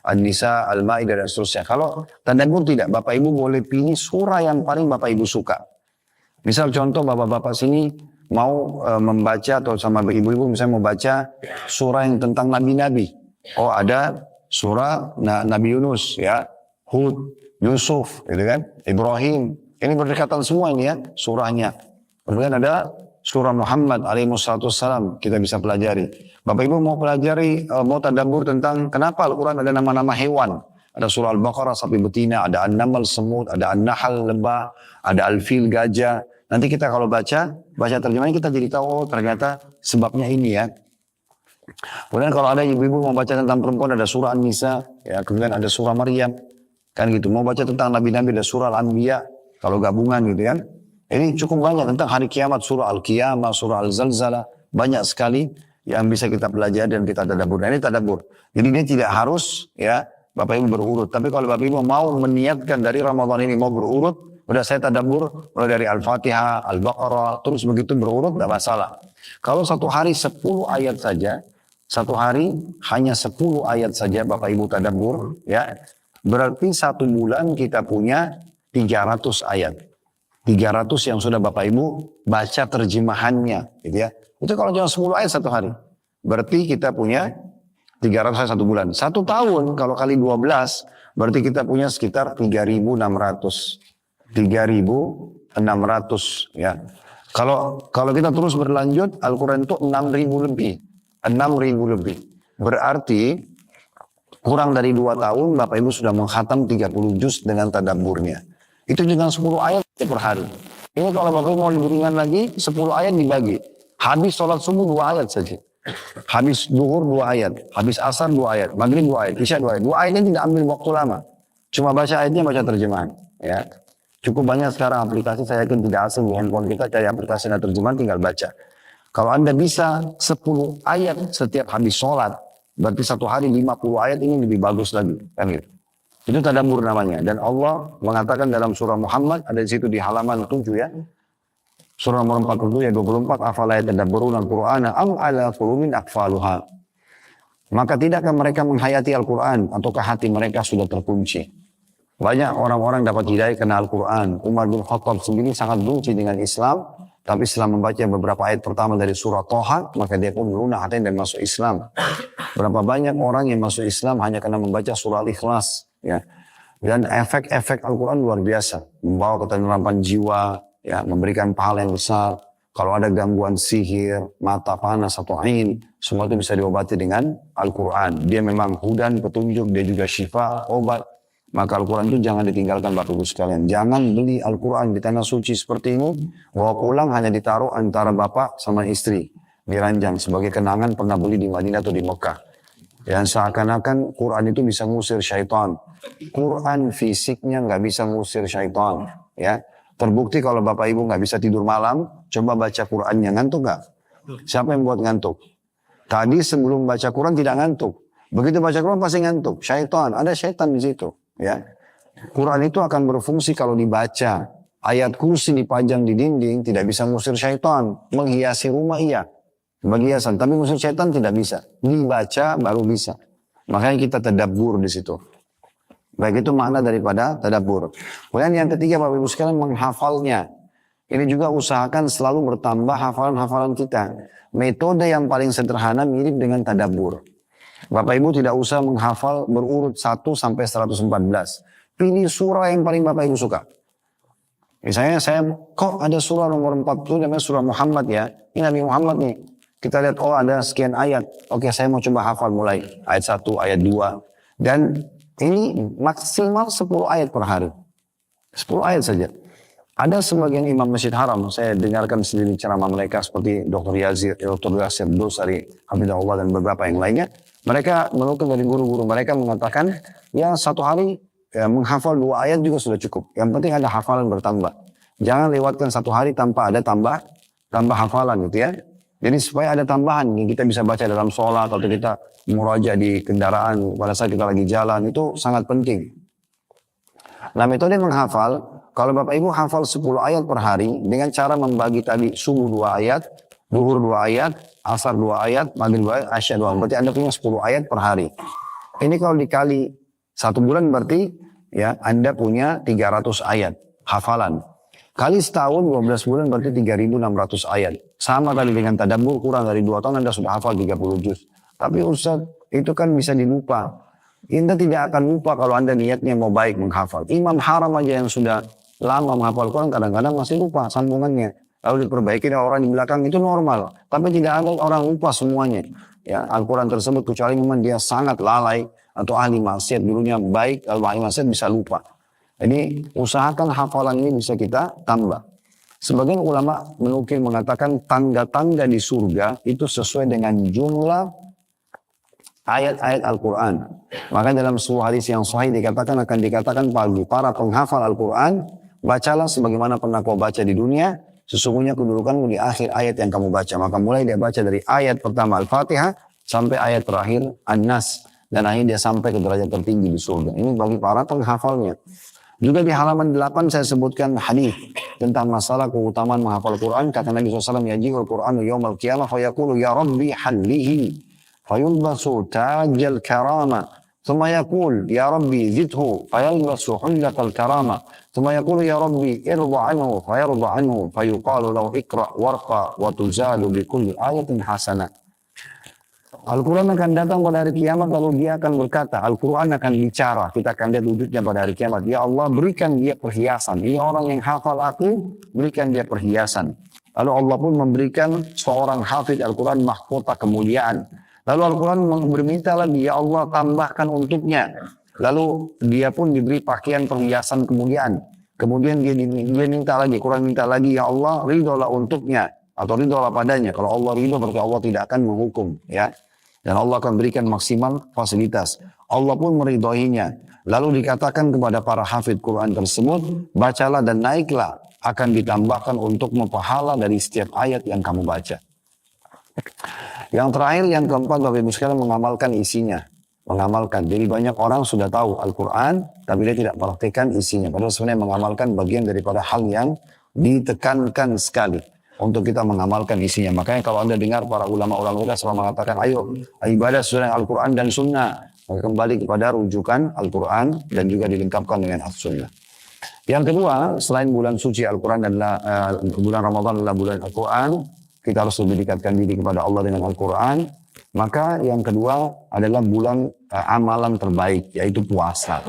Al-Nisa, Al-Ma'idah dan seterusnya. Kalau tadabbur tidak, Bapak Ibu boleh pilih surah yang paling Bapak Ibu suka. Misal contoh bapak-bapak sini mau membaca atau sama ibu-ibu misalnya mau baca surah yang tentang nabi-nabi. Oh ada surah Nabi Yunus ya, Hud, Yusuf, gitu kan, Ibrahim. Ini berdekatan semua ini ya surahnya. Kemudian ada surah Muhammad alaihi wassalam kita bisa pelajari. Bapak Ibu mau pelajari, mau tadabbur tentang kenapa Al-Quran ada nama-nama hewan. Ada surah Al-Baqarah sapi betina, ada An-Naml semut, ada An-Nahl lebah, ada Al-Fil gajah. Nanti kita kalau baca terjemahannya kita jadi tahu oh, ternyata sebabnya ini ya. Kemudian kalau ada ibu-ibu mau baca tentang perempuan ada surah An-Nisa, ya, kemudian ada surah Maryam, kan gitu. Mau baca tentang nabi-nabi ada surah Al-Anbiya, kalau gabungan gitu kan. Ini cukup banyak tentang hari kiamat, surah Al-Qiyamah, surah Al-Zalzalah, banyak sekali yang bisa kita pelajari dan kita tadabbur. Nah, ini tadabbur. Jadi ini tidak harus ya Bapak Ibu berurut. Tapi kalau Bapak Ibu mau meniatkan dari Ramadan ini mau berurut, udah saya tadabbur mulai dari Al-Fatihah, Al-Baqarah, terus begitu berurut tidak masalah. Kalau satu hari 10 ayat saja, satu hari hanya 10 ayat saja Bapak Ibu tadabbur, ya berarti satu bulan kita punya 300 ayat. 300 yang sudah Bapak Ibu baca terjemahannya, gitu ya. Itu kalau cuma 10 ayat satu hari. Berarti kita punya 300 ayat satu bulan. Satu tahun kalau kali 12, berarti kita punya sekitar 3.600. 3.600 ya. Kalau kita terus berlanjut, Al-Quran itu 6.000 lebih. 6.000 lebih. Berarti kurang dari 2 tahun Bapak Ibu sudah menghatam 30 juz dengan tadabburnya. Itu dengan 10 ayat per hari. Ini kalau Bapak Ibu mau lebih ringan lagi, 10 ayat dibagi. Habis sholat subuh 2 ayat saja. Habis duhur 2 ayat. Habis asar 2 ayat. Maghrib 2 ayat. Isya 2 ayat. 2 ayat ini tidak ambil waktu lama. Cuma baca ayatnya, baca terjemahan. Ya. Cukup banyak sekarang aplikasi, saya yakin tidak asing di handphone kita, cari aplikasi dan terjemahan tinggal baca. Kalau Anda bisa 10 ayat setiap habis sholat, berarti satu hari 50 ayat ini lebih bagus lagi. Kan gitu. Itu tadabbur namanya. Dan Allah mengatakan dalam surah Muhammad, ada di situ di halaman 7 ya. Surah nomor 47 ayat 24, afala yatadabbaruna al-Qur'ana am ala qulubin aqfaluha. Maka tidakkah mereka menghayati Al-Quran ataukah hati mereka sudah terkunci? Banyak orang-orang dapat hidayah karena Al-Quran. Umar bin Khattab sendiri sangat benci dengan Islam, tapi setelah membaca beberapa ayat pertama dari surah Toha, maka dia pun lunak hatinya dan masuk Islam. Berapa banyak orang yang masuk Islam hanya karena membaca surah Al-Ikhlas, ya. Dan efek-efek Al-Quran luar biasa, membawa ketentraman jiwa, ya, memberikan pahala yang besar. Kalau ada gangguan sihir, mata panas atau ain, semua itu bisa diobati dengan Al-Quran. Dia memang hudan, petunjuk, dia juga syifa, obat. Maka Al-Quran itu jangan ditinggalkan Bapak Ibu sekalian. Jangan beli Al-Quran di tanah suci seperti ini, bawa pulang hanya ditaruh antara bapak sama istri. Diranjang sebagai kenangan pernah beli di Madinah atau di Mekah. Dan seakan-akan Quran itu bisa ngusir syaitan. Quran fisiknya nggak bisa ngusir syaitan. Ya. Terbukti kalau Bapak Ibu nggak bisa tidur malam, coba baca Qurannya, ngantuk nggak? Siapa yang buat ngantuk? Tadi sebelum baca Quran tidak ngantuk. Begitu baca Quran pasti ngantuk. Syaitan, ada syaitan di situ. Ya, Quran itu akan berfungsi kalau dibaca. Ayat kursi dipajang di dinding tidak bisa ngusir syaitan. Menghiasi rumah iya, bagi hiasan. Tapi ngusir syaitan tidak bisa. Dibaca baru bisa. Makanya kita tadabbur di situ. Baik, itu makna daripada tadabbur. Kemudian yang ketiga Bapak Ibu sekalian, menghafalnya. Ini juga usahakan selalu bertambah hafalan-hafalan kita. Metode yang paling sederhana mirip dengan tadabbur. Bapak Ibu tidak usah menghafal berurut 1 sampai 114. Pilih surah yang paling Bapak Ibu suka. Misalnya saya, kok ada surah nomor 40 namanya surah Muhammad ya. Ini Nabi Muhammad nih. Kita lihat, oh ada sekian ayat. Oke, saya mau coba hafal mulai. Ayat 1, ayat 2. Dan ini maksimal 10 ayat per hari. 10 ayat saja. Ada sebagian imam Masjid Haram, saya dengarkan sendiri ceramah mereka seperti Dr. Yasir Dosari, Hafizahullah dan beberapa yang lainnya. Mereka menukil dari guru-guru mereka mengatakan, ya satu hari ya, menghafal 2 ayat juga sudah cukup. Yang penting ada hafalan bertambah. Jangan lewatkan satu hari tanpa ada tambah hafalan gitu ya. Jadi supaya ada tambahan yang kita bisa baca dalam sholat atau kita muraja di kendaraan pada saat kita lagi jalan, itu sangat penting. Nah, metode menghafal, kalau Bapak Ibu hafal 10 ayat per hari dengan cara membagi tadi subuh 2 ayat, duhur 2 ayat, asar 2 ayat, maghrib 2 ayat, asya 2 ayat. Berarti Anda punya 10 ayat per hari. Ini kalau dikali 1 bulan berarti ya Anda punya 300 ayat hafalan. Kali setahun 12 bulan berarti 3.600 ayat. Sama tadi dengan tadabbur, kurang dari 2 tahun Anda sudah hafal 30 juz. Tapi Ustaz, itu kan bisa dilupa. Anda tidak akan lupa kalau Anda niatnya mau baik menghafal. Imam Haram aja yang sudah lama menghafal Quran kadang-kadang masih lupa sambungannya. Lalu diperbaiki oleh orang di belakang, itu normal. Tapi tidak ada orang lupa semuanya. Ya, Al-Quran tersebut kecuali memang dia sangat lalai atau ahli maksiat dulunya baik, kalau ahli maksiat bisa lupa. Jadi usahakan hafalan ini bisa kita tambah. Sebagian ulama menukil mengatakan tangga-tangga di surga itu sesuai dengan jumlah ayat-ayat Al-Quran. Maka dalam sebuah hadis yang sahih akan dikatakan bagi para penghafal Al-Quran, bacalah sebagaimana pernah kau baca di dunia, sesungguhnya kedudukanmu di akhir ayat yang kamu baca. Maka mulai dia baca dari ayat pertama Al-Fatihah sampai ayat terakhir An-Nas. Dan akhirnya dia sampai ke derajat tertinggi di surga. Ini bagi para penghafalnya. Juga di halaman 8 saya sebutkan hadis tentang masalah keutamaan menghafal Quran. Kata Nabi SAW, yajihul Qur'anu yawmal qiyamah fayaqulu ya Rabbi hallihi fayulbasu tajal karama. Thumma yaqul ya Rabbi zidhu fayulbasu hullatal karama. Thumma yaqulu ya Rabbi irda anhu fayarda anhu fayuqalu lahu ikra warqa wa tuzalu bikulli ayatin hasanah. Al-Quran akan datang pada hari kiamat lalu dia akan berkata, Al-Quran akan bicara, kita akan lihat wujudnya pada hari kiamat. Ya Allah berikan dia perhiasan, ini orang yang hafal aku, berikan dia perhiasan. Lalu Allah pun memberikan seorang hafidh Al-Quran mahkota kemuliaan. Lalu Al-Quran berminta lagi, ya Allah tambahkan untuknya. Lalu dia pun diberi pakaian perhiasan kemuliaan. Kemudian dia minta lagi, Quran minta lagi, ya Allah ridholah untuknya. Atau ridholah padanya. Kalau Allah ridho berarti Allah tidak akan menghukum. Ya. Dan Allah akan berikan maksimal fasilitas. Allah pun meridhoinya. Lalu dikatakan kepada para hafidh Quran tersebut, bacalah dan naiklah. Akan ditambahkan untukmu pahala dari setiap ayat yang kamu baca. Yang terakhir, yang keempat, Bapak Ibu sekalian, mengamalkan isinya. Mengamalkan. Jadi banyak orang sudah tahu Al-Quran, tapi dia tidak praktikkan isinya. Padahal sebenarnya mengamalkan bagian daripada hal yang ditekankan sekali untuk kita mengamalkan isinya. Makanya kalau Anda dengar para ulama-ulama kita selalu mengatakan, ayo ibadah sesuai Al-Quran dan Sunnah. Maka kembali kepada rujukan Al-Quran dan juga dilengkapkan dengan As-Sunnah. Yang kedua, selain bulan suci Al-Quran adalah bulan Ramadan adalah bulan Al-Quran, kita harus lebih dekatkan diri kepada Allah dengan Al-Quran. Maka yang kedua adalah bulan amalan terbaik, yaitu puasa.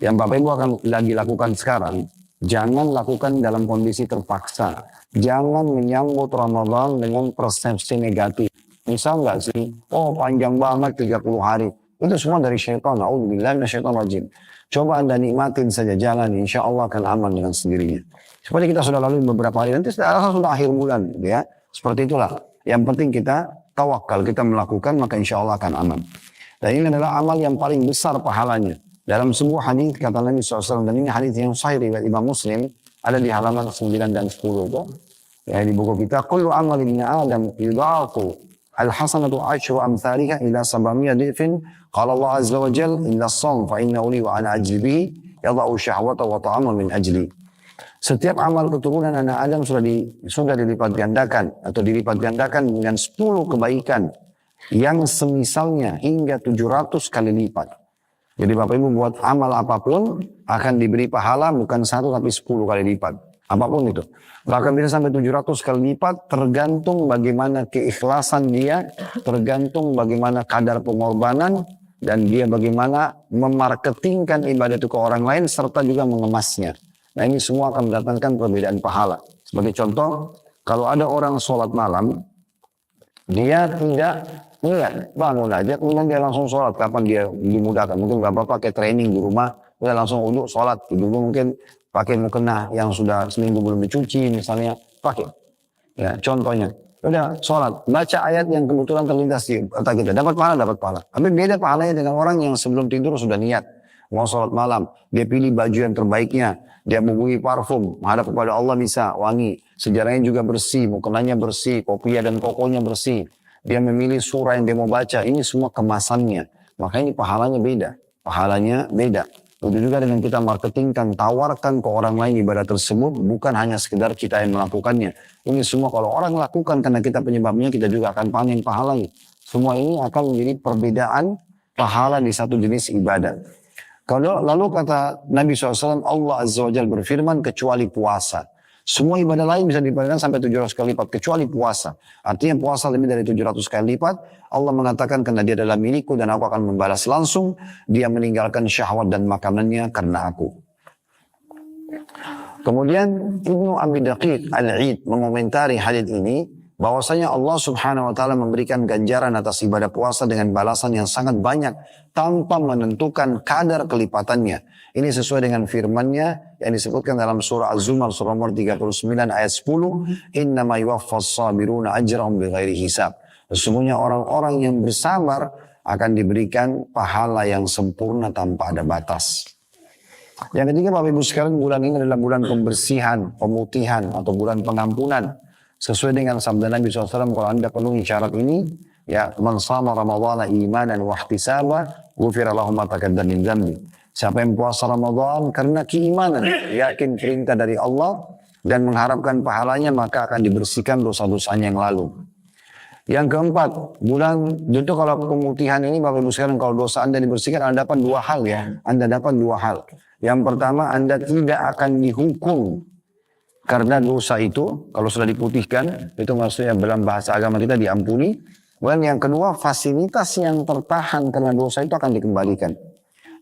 Yang Bapak Ibu akan lagi lakukan sekarang, jangan lakukan dalam kondisi terpaksa. Jangan menyambut Ramadan dengan persepsi negatif. Misal nggak sih, oh panjang banget 30 hari. Itu semua dari syaitan. A'udzubillahi minasyaitonirrajim. Coba Anda nikmatin saja jalan, insya Allah akan aman dengan sendirinya. Seperti kita sudah lalui beberapa hari, nanti sudah akhir bulan. Ya. Seperti itulah. Yang penting kita tawakal, kita melakukan, maka insya Allah akan aman. Dan ini adalah amal yang paling besar pahalanya. Dalam sebuah hadis kata Nabi SAW, dan ini hadis yang sahih riwayat Imam Muslim, ada di halaman 9 dan 10 itu. Ya, di buku kita, kullu amal ibn Adam yudha'afu al-hasanatu asyru amthaliha ila 700 dhifin. Qala Allah azza wa jalla illa as-sawm fa innahu li wa ana ajli bihi yadha'u syahwata wa ta'ama min ajli. Setiap amal keturunan anak Adam sudah dilipat gandakan atau dilipat gandakan dengan 10 kebaikan yang semisalnya hingga 700 kali lipat. Jadi Bapak Ibu buat amal apapun akan diberi pahala bukan 1 tapi 10 kali lipat. Apapun itu. Bahkan bisa sampai 700 kali lipat tergantung bagaimana keikhlasan dia, tergantung bagaimana kadar pengorbanan, dan dia bagaimana memarketingkan ibadah itu ke orang lain serta juga mengemasnya. Nah ini semua akan mendatangkan perbedaan pahala. Sebagai contoh, kalau ada orang sholat malam, dia tidak ingat, bangun aja, kemudian dia langsung sholat. Kapan dia dimudahkan? Mungkin Bapak pakai training di rumah, dia langsung uduk sholat. Dulu mungkin pakai mukena yang sudah seminggu belum dicuci misalnya, pakai. Ya, contohnya. Udah sholat, baca ayat yang kebetulan terlintas di otak kita. Dapat pahala. Tapi beda pahalanya dengan orang yang sebelum tidur sudah niat. Mau sholat malam, dia pilih baju yang terbaiknya. Dia membui parfum, menghadap kepada Allah bisa, wangi. Sejarahnya juga bersih, mukenanya bersih, kopiah dan kokonya bersih. Dia memilih surah yang dia mau baca, ini semua kemasannya. Maka ini pahalanya beda. Begitu juga dengan kita marketingkan, tawarkan ke orang lain ibadah tersebut, bukan hanya sekedar kita yang melakukannya. Ini semua kalau orang lakukan karena kita penyebabnya, kita juga akan panen pahalanya. Semua ini akan menjadi perbedaan pahala di satu jenis ibadah. Lalu kata Nabi SAW, Allah Azza wa Jalla berfirman, kecuali puasa. Semua ibadah lain bisa dipahalkan sampai 700 kali lipat kecuali puasa. Artinya puasa lebih dari 700 kali lipat. Allah mengatakan karena dia adalah milikku dan aku akan membalas langsung. Dia meninggalkan syahwat dan makanannya karena aku. Kemudian Ibnu Abi Daqiq Al-Id mengomentari hadits ini bahwasanya Allah Subhanahu wa taala memberikan ganjaran atas ibadah puasa dengan balasan yang sangat banyak tanpa menentukan kadar kelipatannya. Ini sesuai dengan firman-Nya yang disebutkan dalam surah Az-Zumar surah nomor 39 ayat 10, "Innama yuwaffas sabiruna ajrahum bighairi hisab." Sesungguhnya orang-orang yang bersabar akan diberikan pahala yang sempurna tanpa ada batas. Yang ketiga, Bapak Ibu sekalian, bulan ini adalah bulan pembersihan, pemutihan atau bulan pengampunan. Sesuai dengan sabda Nabi SAW, kalau Anda penuhi syarat ini, ya, man shama ramadhana imanan wa ihtisaba, ghufira lahu ma taqaddama min dhanbi. Siapa yang puasa Ramadan karena keimanan, yakin perintah dari Allah dan mengharapkan pahalanya, maka akan dibersihkan dosa-dosanya yang lalu. Yang keempat, bulan tentu kalau pemutihan ini Bapak Ibu sekalian, kalau dosa Anda dibersihkan, Anda dapat dua hal ya. Anda dapat dua hal. Yang pertama, Anda tidak akan dihukum karena dosa itu, kalau sudah diputihkan, itu maksudnya dalam bahasa agama kita diampuni. Dan yang kedua, fasilitas yang tertahan karena dosa itu akan dikembalikan.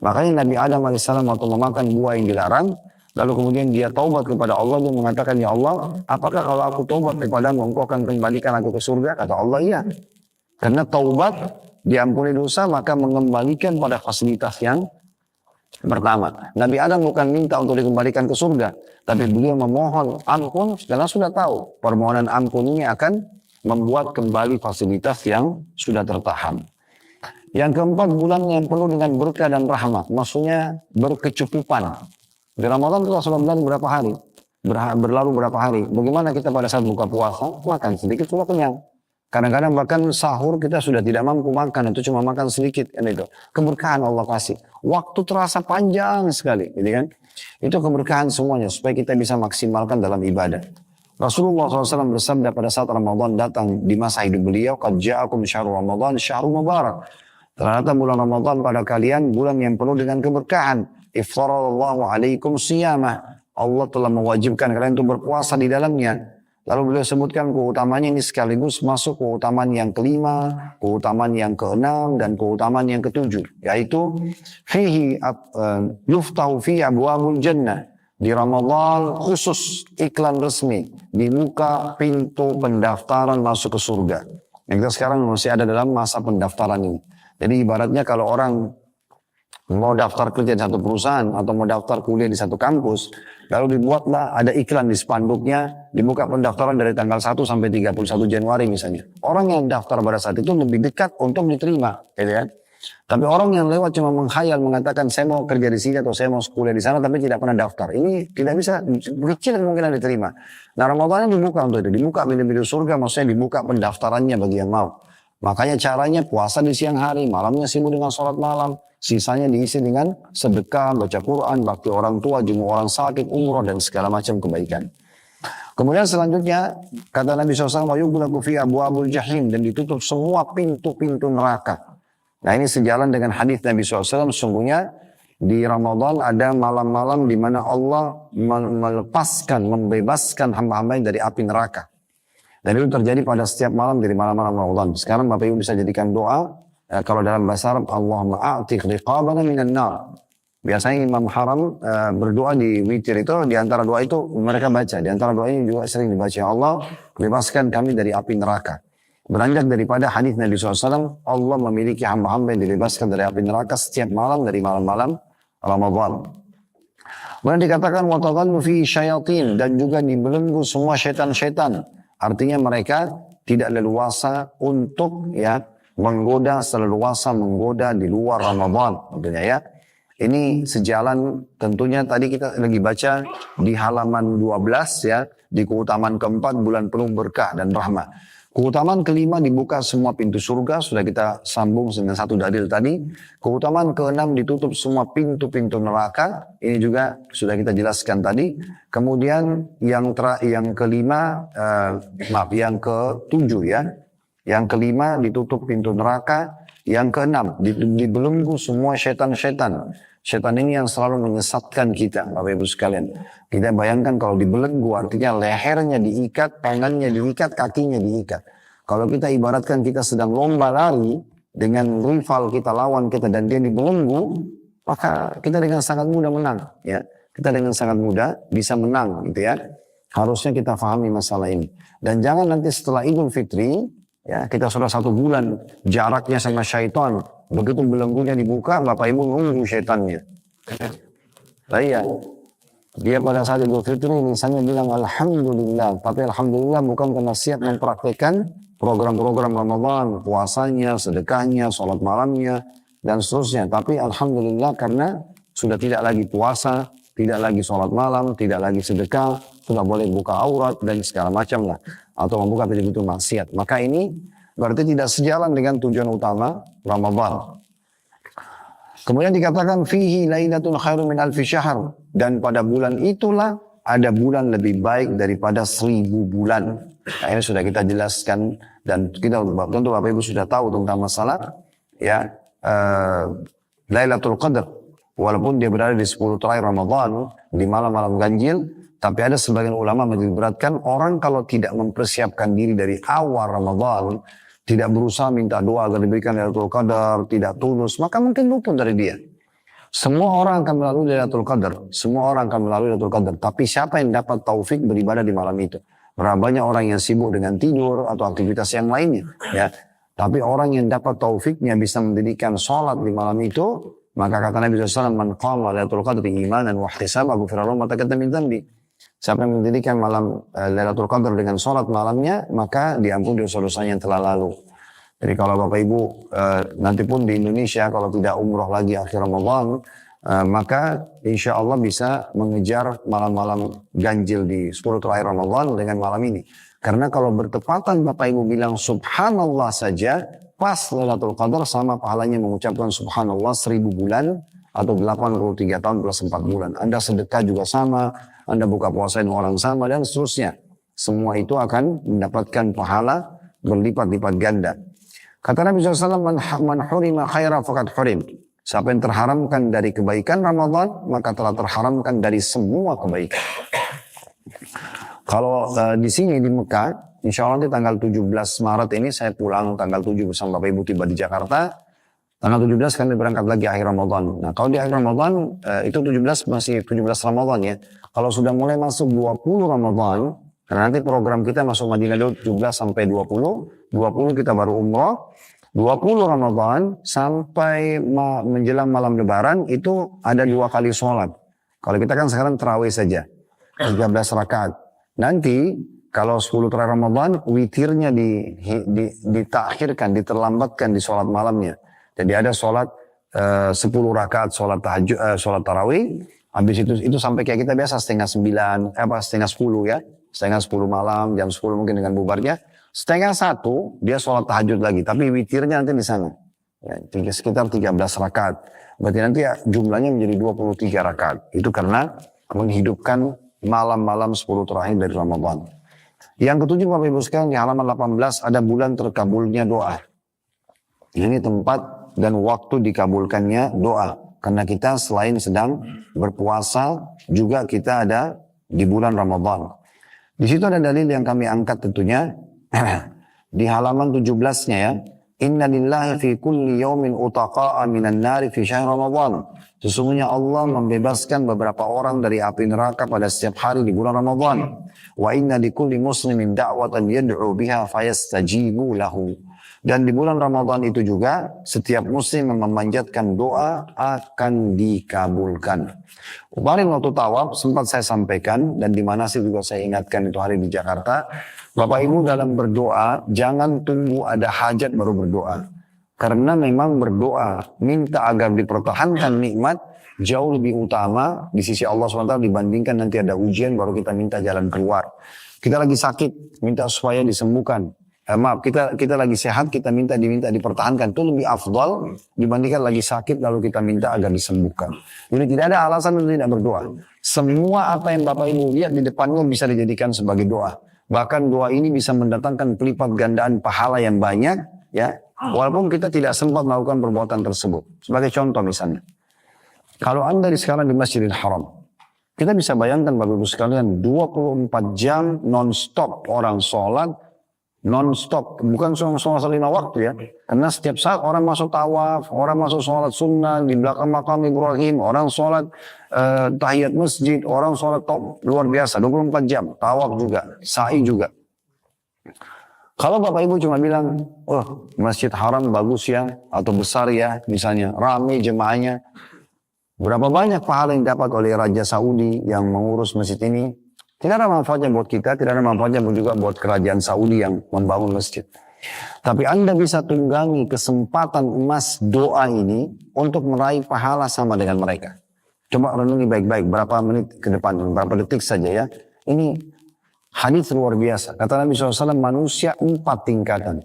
Makanya Nabi Adam AS waktu memakan buah yang dilarang, lalu kemudian dia taubat kepada Allah, dia mengatakan, "Ya Allah, apakah kalau aku taubat kepadamu, engkau akan kembalikan aku ke surga?" Kata Allah, "Iya." Karena taubat, diampuni dosa, maka mengembalikan pada fasilitas yang pertama. Nabi Adam bukan minta untuk dikembalikan ke surga, tapi beliau memohon ampun karena sudah tahu permohonan ampun ini akan membuat kembali fasilitas yang sudah tertahan. Yang keempat, bulan yang penuh dengan berkah dan rahmat, maksudnya berkecukupan. Di Ramadan kita sudah berapa hari? Berlalu berapa hari? Bagaimana kita pada saat buka puasa? Makan sedikit sudah kenyang. Kadang-kadang bahkan sahur kita sudah tidak mampu makan, itu cuma makan sedikit kan itu. Keberkahan Allah kasih. Waktu terasa panjang sekali, gitu kan? Itu keberkahan semuanya supaya kita bisa maksimalkan dalam ibadah. Rasulullah SAW bersabda pada saat Ramadan datang di masa hidup beliau, "Qad ja'akum syahrul Ramadan syahrul mubarak." Ternyata bulan Ramadan pada kalian bulan yang penuh dengan keberkahan. Iftaradallahu alaikum siyamah. Allah telah mewajibkan kalian untuk berpuasa di dalamnya. Lalu beliau sebutkan keutamanya ini sekaligus masuk keutamaan yang kelima, keutamaan yang keenam, dan keutamaan yang ketujuh. Yaitu, fihi yuftahu fi abwabul jannah. Di Ramadan khusus iklan resmi. Dibuka pintu pendaftaran masuk ke surga. Yang kita sekarang masih ada dalam masa pendaftaran ini. Jadi ibaratnya kalau orang mau daftar kerja di satu perusahaan atau mau daftar kuliah di satu kampus, lalu dibuatlah ada iklan di spanduknya, dibuka pendaftaran dari tanggal 1 sampai 31 Januari misalnya. Orang yang daftar pada saat itu lebih dekat untuk diterima, gitu kan? Tapi orang yang lewat cuma menghayal mengatakan saya mau kerja di sini atau saya mau kuliah di sana tapi tidak pernah daftar. Ini tidak bisa, kecil kemungkinan diterima. Nah, Ramadan dibuka untuk itu, dibuka pintu-pintu surga, maksudnya dibuka pendaftarannya bagi yang mau. Makanya caranya puasa di siang hari, malamnya sibuk dengan sholat malam. Sisanya diisi dengan sedekah, baca Quran, bakti orang tua, jenguk orang sakit, umroh, dan segala macam kebaikan. Kemudian selanjutnya, kata Nabi SAW, "Wayughlaqu fi abwabul jahim," dan ditutup semua pintu-pintu neraka. Nah, ini sejalan dengan hadis Nabi SAW, sesungguhnya di Ramadan ada malam-malam di mana Allah melepaskan, membebaskan hamba-hamba dari api neraka. Dan itu terjadi pada setiap malam dari malam-malam Ramadan. Sekarang Bapak Ibu bisa jadikan doa. Kalau dalam bahasa Arab, Allahumma a'tiq riqabana minan nar. Biasanya Imam Haram berdoa di witir itu, di antara doa itu mereka baca. Di antara doa ini juga sering dibaca, Allah bebaskan kami dari api neraka. Beranjak daripada hadis Nabi SAW, Allah memiliki hamba-hamba yang dibebaskan dari api neraka setiap malam dari malam-malam Ramadan. Kemudian dikatakan, وَتَظَلُّ فِي syayatin, dan juga dibelenggu semua syaitan-syaitan. Artinya mereka tidak leluasa untuk menggoda, seleluasa menggoda di luar Ramadan. Tentunya ya. Ini sejalan tentunya tadi kita lagi baca di halaman 12 ya. Di keutamaan keempat bulan penuh berkah dan rahmat. Keutamaan kelima dibuka semua pintu surga. Sudah kita sambung dengan satu dalil tadi. Keutamaan keenam ditutup semua pintu-pintu neraka. Ini juga sudah kita jelaskan tadi. Kemudian yang kelima, yang ketujuh ya. Yang kelima ditutup pintu neraka. Yang keenam dibelenggu semua syaitan-syaitan. Setan ini yang selalu menyesatkan kita, Bapak Ibu sekalian. Kita bayangkan kalau dibelenggu, artinya lehernya diikat, tangannya diikat, kakinya diikat. Kalau kita ibaratkan kita sedang lomba lari dengan rival kita, lawan kita, dan dia dibelenggu, maka kita dengan sangat mudah menang. Ya, kita dengan sangat mudah bisa menang, gitu ya. Harusnya kita pahami masalah ini. Dan jangan nanti setelah Idul Fitri, ya kita sudah 1 bulan jaraknya sama syaitan. Begitu belenggunya dibuka, Bapak Ibu nunggu syaitannya. Iya. Dia pada saat Idul Fitri misalnya bilang Alhamdulillah. Tapi Alhamdulillah bukan karena siap mempraktikkan program-program Ramadan, puasanya, sedekahnya, sholat malamnya, dan seterusnya. Tapi Alhamdulillah karena sudah tidak lagi puasa, tidak lagi sholat malam, tidak lagi sedekah, sudah boleh buka aurat dan segala macam lah. Atau membuka pintu-pintu maksiat. Maka ini berarti tidak sejalan dengan tujuan utama Ramadan. Kemudian dikatakan fihi lailatul khairu min alfi syahr, dan pada bulan itulah ada bulan lebih baik daripada 1000 bulan. Nah, ini sudah kita jelaskan dan kita tentu Bapak Ibu sudah tahu tentang masalah ya Lailatul Qadar. Walaupun dia berada di 10 terakhir Ramadan, di malam-malam ganjil, tapi ada sebagian ulama meniberatkan orang kalau tidak mempersiapkan diri dari awal Ramadan, tidak berusaha minta doa agar diberikan Lailatul Qadar, tidak tulus, maka mungkin luput dari dia. Semua orang akan melalui Lailatul Qadar, semua orang akan melalui Lailatul Qadar, tapi siapa yang dapat taufik beribadah di malam itu? Berapa banyak orang yang sibuk dengan tidur atau aktivitas yang lainnya, ya. Tapi orang yang dapat taufiknya bisa mendirikan sholat di malam itu, maka kata Nabi SAW, man qama Lailatul Qadri imanan wa ihtisaban ghufira lahu ma taqaddama min dhanbi. Siapa yang mendirikan malam Lailatul Qadar dengan sholat malamnya, maka diampuni dosa-dosanya yang telah lalu. Jadi kalau Bapak Ibu nanti pun di Indonesia kalau tidak umroh lagi akhir Ramadan, maka insya Allah bisa mengejar malam-malam ganjil di 10 terakhir Ramadan dengan malam ini. Karena kalau bertepatan Bapak Ibu bilang subhanallah saja, pas Lailatul Qadar sama pahalanya mengucapkan subhanallah 1000 bulan atau 83 tahun plus 4 bulan. Anda sedekah juga sama, Anda buka puasa dengan orang sama dan seterusnya. Semua itu akan mendapatkan pahala berlipat-lipat ganda. Kata Nabi SAW, man hurima khaira faqad hurim. Siapa yang terharamkan dari kebaikan Ramadan, maka telah terharamkan dari semua kebaikan. Kalau di sini di Mekah, insya Allah nanti tanggal 17 Maret ini saya pulang tanggal 7 bersama Bapak Ibu tiba di Jakarta. Tanggal 17 kan berangkat lagi akhir Ramadan. Nah kalau di akhir Ramadan itu 17 masih 17 Ramadan ya. Kalau sudah mulai masuk 20 Ramadan, karena nanti program kita masuk Madinah dulu 17 sampai 20 kita baru umroh. 20 Ramadan sampai menjelang malam Lebaran itu ada 2 kali sholat. Kalau kita kan sekarang tarawih saja, 13 rakaat. Nanti kalau 10 terakhir Ramadan, witirnya ditakhirkan, diterlambatkan di sholat malamnya. Jadi ada sholat 10 rakaat sholat tahajud, sholat tarawih. Habis itu sampai kayak kita biasa setengah 9, setengah 10 ya. Setengah 10 malam, jam 10 mungkin dengan bubarnya. Setengah 1 dia sholat tahajud lagi, tapi witirnya nanti di sana. Ya, sekitar 13 rakaat. Berarti nanti ya, jumlahnya menjadi 23 rakaat. Itu karena menghidupkan malam-malam 10 terakhir dari Ramadan. Yang ketujuh Bapak Ibu sekalian di halaman 18 ada bulan terkabulnya doa. Ini tempat dan waktu dikabulkannya doa. Karena kita selain sedang berpuasa juga kita ada di bulan Ramadan. Di situ ada dalil yang kami angkat tentunya di halaman 17-nya ya. Inna lillahi fi kulli yawmin utaqa'a minan nari fi syahr Ramadan. Sesungguhnya Allah membebaskan beberapa orang dari api neraka pada setiap hari di bulan Ramadan. Wa inna likulli muslimin da'watan yad'u biha fayastajibu lahu. Dan di bulan Ramadan itu juga setiap muslim memanjatkan doa akan dikabulkan. Kemarin waktu tawaf sempat saya sampaikan dan di mana sih juga saya ingatkan itu hari di Jakarta. Bapak Ibu dalam berdoa jangan tunggu ada hajat baru berdoa. Karena memang berdoa minta agar dipertahankan nikmat jauh lebih utama di sisi Allah SWT dibandingkan nanti ada ujian baru kita minta jalan keluar. Kita lagi sakit minta supaya disembuhkan. Kita lagi sehat, kita diminta dipertahankan. Itu lebih afdal dibandingkan lagi sakit lalu kita minta agar disembuhkan. Jadi tidak ada alasan untuk tidak berdoa. Semua apa yang Bapak Ibu lihat di depannya bisa dijadikan sebagai doa. Bahkan doa ini bisa mendatangkan pelipat gandaan pahala yang banyak. Ya, walaupun kita tidak sempat melakukan perbuatan tersebut. Sebagai contoh misalnya. Kalau Anda sekarang di Masjidil Haram, kita bisa bayangkan Bapak Ibu sekalian 24 jam non-stop orang sholat, non-stop. Bukan sholat 5 waktu ya. Karena setiap saat orang masuk tawaf, orang masuk sholat sunnah di belakang makam Ibrahim, orang sholat tahiyat masjid, orang sholat luar biasa 24 jam. Tawaf juga, sa'i juga. Kalau Bapak Ibu cuma bilang, oh Masjid Haram bagus ya, atau besar ya, misalnya ramai jemaahnya. Berapa banyak pahala yang dapat oleh Raja Saudi yang mengurus masjid ini? Tidak ada manfaatnya buat kita, tidak ada manfaatnya juga buat kerajaan Saudi yang membangun masjid. Tapi Anda bisa tunggangi kesempatan emas doa ini untuk meraih pahala sama dengan mereka. Coba renungi baik-baik berapa menit ke depan, berapa detik saja ya. Ini hadis luar biasa. Kata Nabi SAW, manusia 4 tingkatan.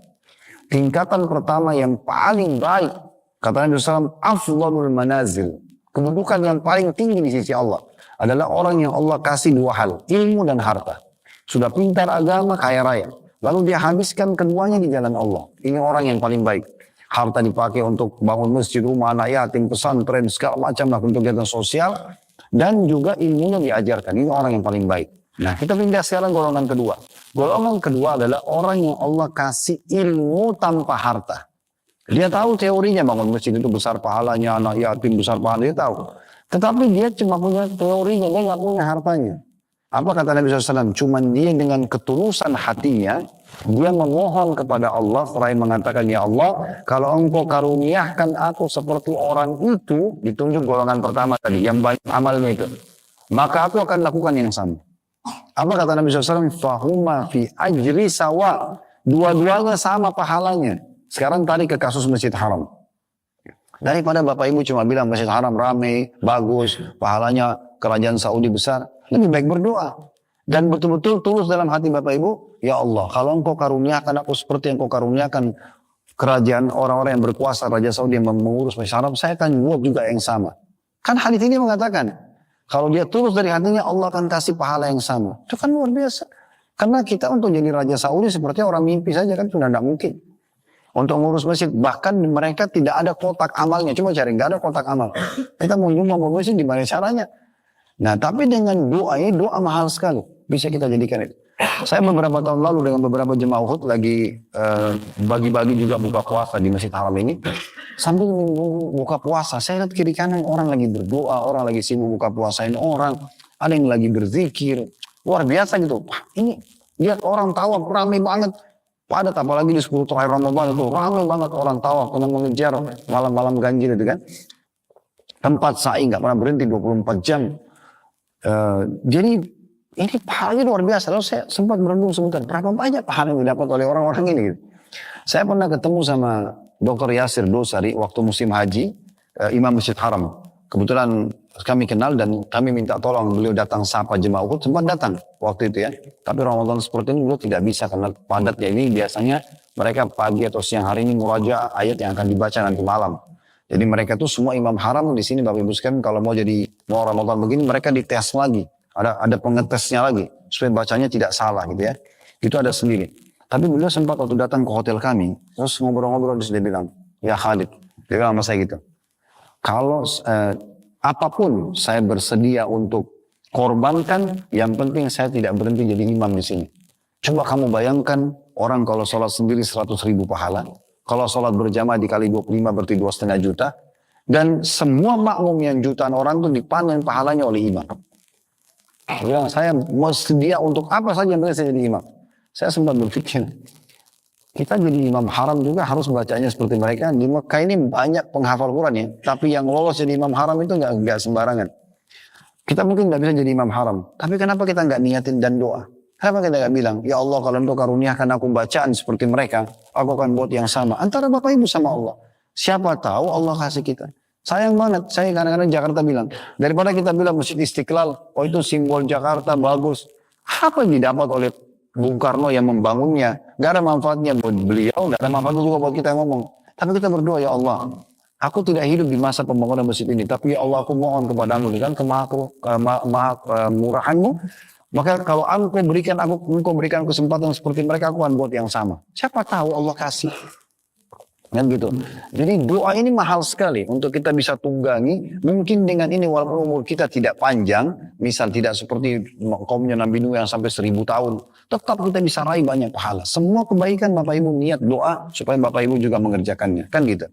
Tingkatan pertama yang paling baik, kata Nabi SAW, afdhalul manazil. Kedudukan yang paling tinggi di sisi Allah adalah orang yang Allah kasih 2 hal, ilmu dan harta. Sudah pintar agama, kaya raya. Lalu dia habiskan keduanya di jalan Allah. Ini orang yang paling baik. Harta dipakai untuk bangun masjid, rumah anak yatim, pesantren, segala macam lah untuk kegiatan sosial. Dan juga ilmunya diajarkan. Ini orang yang paling baik. Nah, kita pindah sekarang golongan kedua. Golongan kedua adalah orang yang Allah kasih ilmu tanpa harta. Dia tahu teorinya bangun masjid itu besar pahalanya, anak yatim besar pahalanya, dia tahu. Tetapi dia cuma punya teorinya, dia nggak punya hartanya. Apa kata Nabi SAW? Cuman dia dengan ketulusan hatinya, dia memohon kepada Allah, selain mengatakan, ya Allah, kalau engkau karuniakan aku seperti orang itu, ditunjuk golongan pertama tadi, yang banyak amalnya itu, maka aku akan lakukan yang sama. Apa kata Nabi SAW? Fahuma fi ajri sawa. Dua-duanya sama pahalanya. Sekarang tarik ke kasus Masjid Haram. Daripada Bapak Ibu cuma bilang Masjid Haram ramai, bagus, pahalanya kerajaan Saudi besar. Lebih baik berdoa. Dan betul-betul tulus dalam hati Bapak Ibu. Ya Allah, kalau engkau karuniakan aku seperti yang engkau karuniakan kerajaan orang-orang yang berkuasa, Raja Saudi yang mengurus Masjid Haram, saya akan buat juga yang sama. Kan hadits ini mengatakan, kalau dia tulus dari hatinya, Allah akan kasih pahala yang sama. Itu kan luar biasa. Karena kita untuk jadi Raja Saudi seperti orang mimpi saja kan sudah tidak mungkin. Untuk ngurus masjid, bahkan mereka tidak ada kotak amalnya. Cuma cari, nggak ada kotak amal. Kita mau nyumbang ke masjid, gimana caranya? Nah, tapi dengan doa ini, doa mahal sekali. Bisa kita jadikan itu. Saya beberapa tahun lalu dengan beberapa jemaah Uhud lagi bagi-bagi juga buka puasa di Masjid Haram ini. Sambil buka puasa, saya lihat kiri kanan orang lagi berdoa, orang lagi sibuk buka puasain orang. Ada yang lagi berzikir. Luar biasa gitu. Wah, ini lihat orang tawaf ramai banget. Padat apalagi di 10 terakhir Ramadan itu ramai banget orang tawaf karena mengejar malam-malam ganjil itu kan. Tempat sa'i nggak pernah berhenti 24 jam. Jadi ini pahalanya luar biasa. Lalu saya sempat merenung sebentar, berapa banyak pahala yang didapat oleh orang-orang ini gitu. Saya pernah ketemu sama Dr. Yasir Dosari waktu musim haji, Imam Masjid Haram. Kebetulan kami kenal dan kami minta tolong beliau datang sapa jemaah Uhud, sempat datang waktu itu ya. Tapi Ramadan seperti ini beliau tidak bisa karena padatnya ini biasanya mereka pagi atau siang hari ini muraja ayat yang akan dibaca nanti malam. Jadi mereka tuh semua imam haram di sini Bapak Ibu sekalian kalau mau Ramadan begini mereka dites lagi. Ada pengetesnya lagi supaya bacanya tidak salah gitu ya. Itu ada sendiri. Tapi beliau sempat waktu datang ke hotel kami, terus ngobrol-ngobrol dia bilang, ya Khalid, dia bilang sama saya gitu. Kalau apapun saya bersedia untuk korbankan, yang penting saya tidak berhenti jadi imam di sini. Coba kamu bayangkan orang kalau sholat sendiri 100.000 pahala, kalau sholat berjamaah dikali 25 berarti 2,5 juta, dan semua makmum yang jutaan orang itu dipanen pahalanya oleh imam. Bilang, saya mau sedia untuk apa saja yang penting saya jadi imam. Saya sempat berpikir, kita jadi imam haram juga harus bacanya seperti mereka. Di Mekah ini banyak penghafal Quran ya. Tapi yang lolos jadi imam haram itu nggak sembarangan. Kita mungkin nggak bisa jadi imam haram. Tapi kenapa kita nggak niatin dan doa? Kenapa kita nggak bilang, ya Allah kalau engkau karuniakan aku bacaan seperti mereka, aku akan buat yang sama. Antara Bapak Ibu sama Allah. Siapa tahu Allah kasih kita. Sayang banget, saya kadang-kadang Jakarta bilang, daripada kita bilang Masjid Istiqlal, oh itu simbol Jakarta bagus. Apa yang didapat oleh Bung Karno yang membangunnya, gak ada manfaatnya buat beliau, gak ada manfaatnya juga buat kita yang ngomong. Tapi kita berdoa, ya Allah, aku tidak hidup di masa pembangunan masjid ini, tapi ya Allah aku mohon kepadamu dengan kemurahanmu, maka kalau engkau berikan kesempatan seperti mereka, aku akan buat yang sama. Siapa tahu Allah kasih. Kan gitu. Jadi doa ini mahal sekali untuk kita bisa tunggangi. Mungkin dengan ini walaupun umur kita tidak panjang, misal tidak seperti kaumnya Nabi Nuh yang sampai 1000 tahun, tetap kita bisa raih banyak pahala. Semua kebaikan Bapak Ibu niat doa supaya Bapak Ibu juga mengerjakannya. Kan gitu.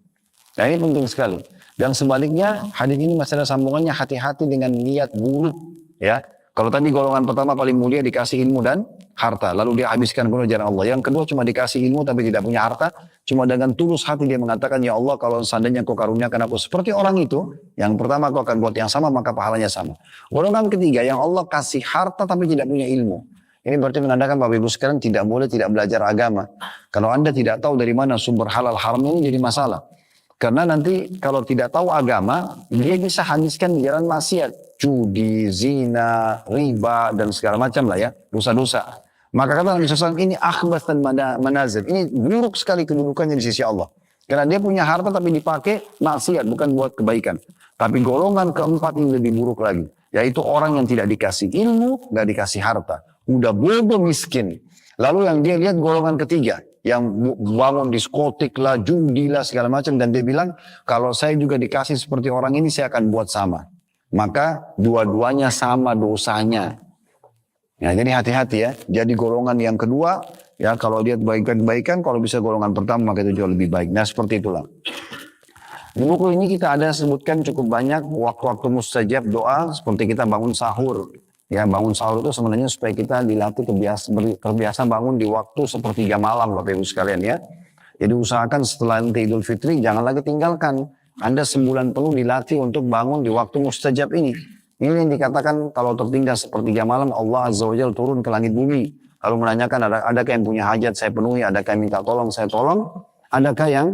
Nah ini penting sekali. Dan sebaliknya hadis ini masih ada sambungannya, hati-hati dengan niat buruk. Ya, kalau tadi golongan pertama paling mulia dikasih ilmu dan harta, lalu dia habiskan guna jalan Allah. Yang kedua cuma dikasih ilmu tapi tidak punya harta, cuma dengan tulus hati dia mengatakan, ya Allah kalau seandainya kau karuniakan aku seperti orang itu, yang pertama kau akan buat yang sama maka pahalanya sama. Golongan ketiga yang Allah kasih harta tapi tidak punya ilmu. Ini berarti menandakan Bapak Ibu sekarang tidak boleh tidak belajar agama. Kalau Anda tidak tahu dari mana sumber halal haram ini jadi masalah. Karena nanti kalau tidak tahu agama, dia bisa habiskan di jalan maksiat. Judi, zina, riba, dan segala macam lah ya. Dosa-dosa. Maka kata Nabi SAW, ini akhbas dan manazir. Ini buruk sekali kedudukannya di sisi Allah. Karena dia punya harta tapi dipakai maksiat, bukan buat kebaikan. Tapi golongan keempat ini lebih buruk lagi. Yaitu orang yang tidak dikasih ilmu, gak dikasih harta. Udah bodoh miskin. Lalu yang dia lihat golongan ketiga. Yang bangun diskotik lah, judi lah, segala macam. Dan dia bilang, kalau saya juga dikasih seperti orang ini, saya akan buat sama. Maka dua-duanya sama dosanya. Ya, jadi hati-hati ya. Jadi golongan yang kedua, ya kalau lihat kebaikan, kalau bisa golongan pertama, maka itu jauh lebih baik. Nah seperti itulah. Di buku ini kita ada sebutkan cukup banyak waktu-waktu mustajab doa, seperti kita bangun sahur. Ya bangun sahur itu sebenarnya supaya kita dilatih terbiasa bangun di waktu sepertiga malam Bapak Ibu sekalian ya. Jadi usahakan setelah nanti Idul Fitri jangan lagi tinggalkan. Anda sebulan penuh dilatih untuk bangun di waktu mustajab ini. Ini yang dikatakan kalau tertinggal sepertiga malam Allah Azza wa Jalla turun ke langit bumi. Lalu menanyakan adakah yang punya hajat saya penuhi, adakah yang minta tolong saya tolong, adakah yang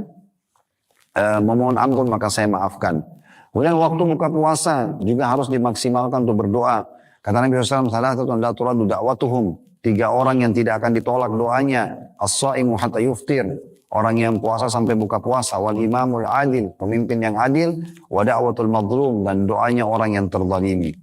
memohon ampun maka saya maafkan. Kemudian waktu buka puasa juga harus dimaksimalkan untuk berdoa. Kata Nabi SAW, salah satu la turadu da'watuhum. 3 orang yang tidak akan ditolak doanya. As-saimu hatta yuftir. Orang yang puasa sampai buka puasa. Wal imamul adil. Pemimpin yang adil. Wa da'watul madlum. Dan doanya orang yang terzalimi.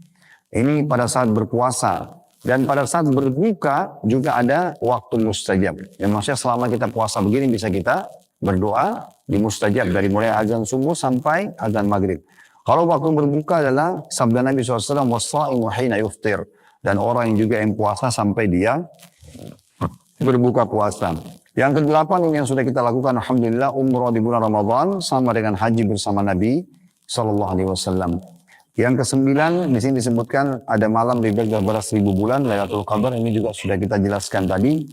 Ini pada saat berpuasa. Dan pada saat berbuka juga ada waktu mustajab. Yang maksudnya selama kita puasa begini bisa kita berdoa di mustajab. Dari mulai azan subuh sampai azan maghrib. Kalau waktu berbuka adalah sabda Nabi SAW, wassaimu hina yuftir. Dan orang yang juga yang puasa sampai dia berbuka puasa. Yang ke-8 ini yang sudah kita lakukan, alhamdulillah, umrah di bulan Ramadan sama dengan haji bersama Nabi SAW. Yang ke-9 di sini disebutkan ada malam lebih daripada 1000 bulan, Lailatul Qadar. Ini juga sudah kita jelaskan tadi.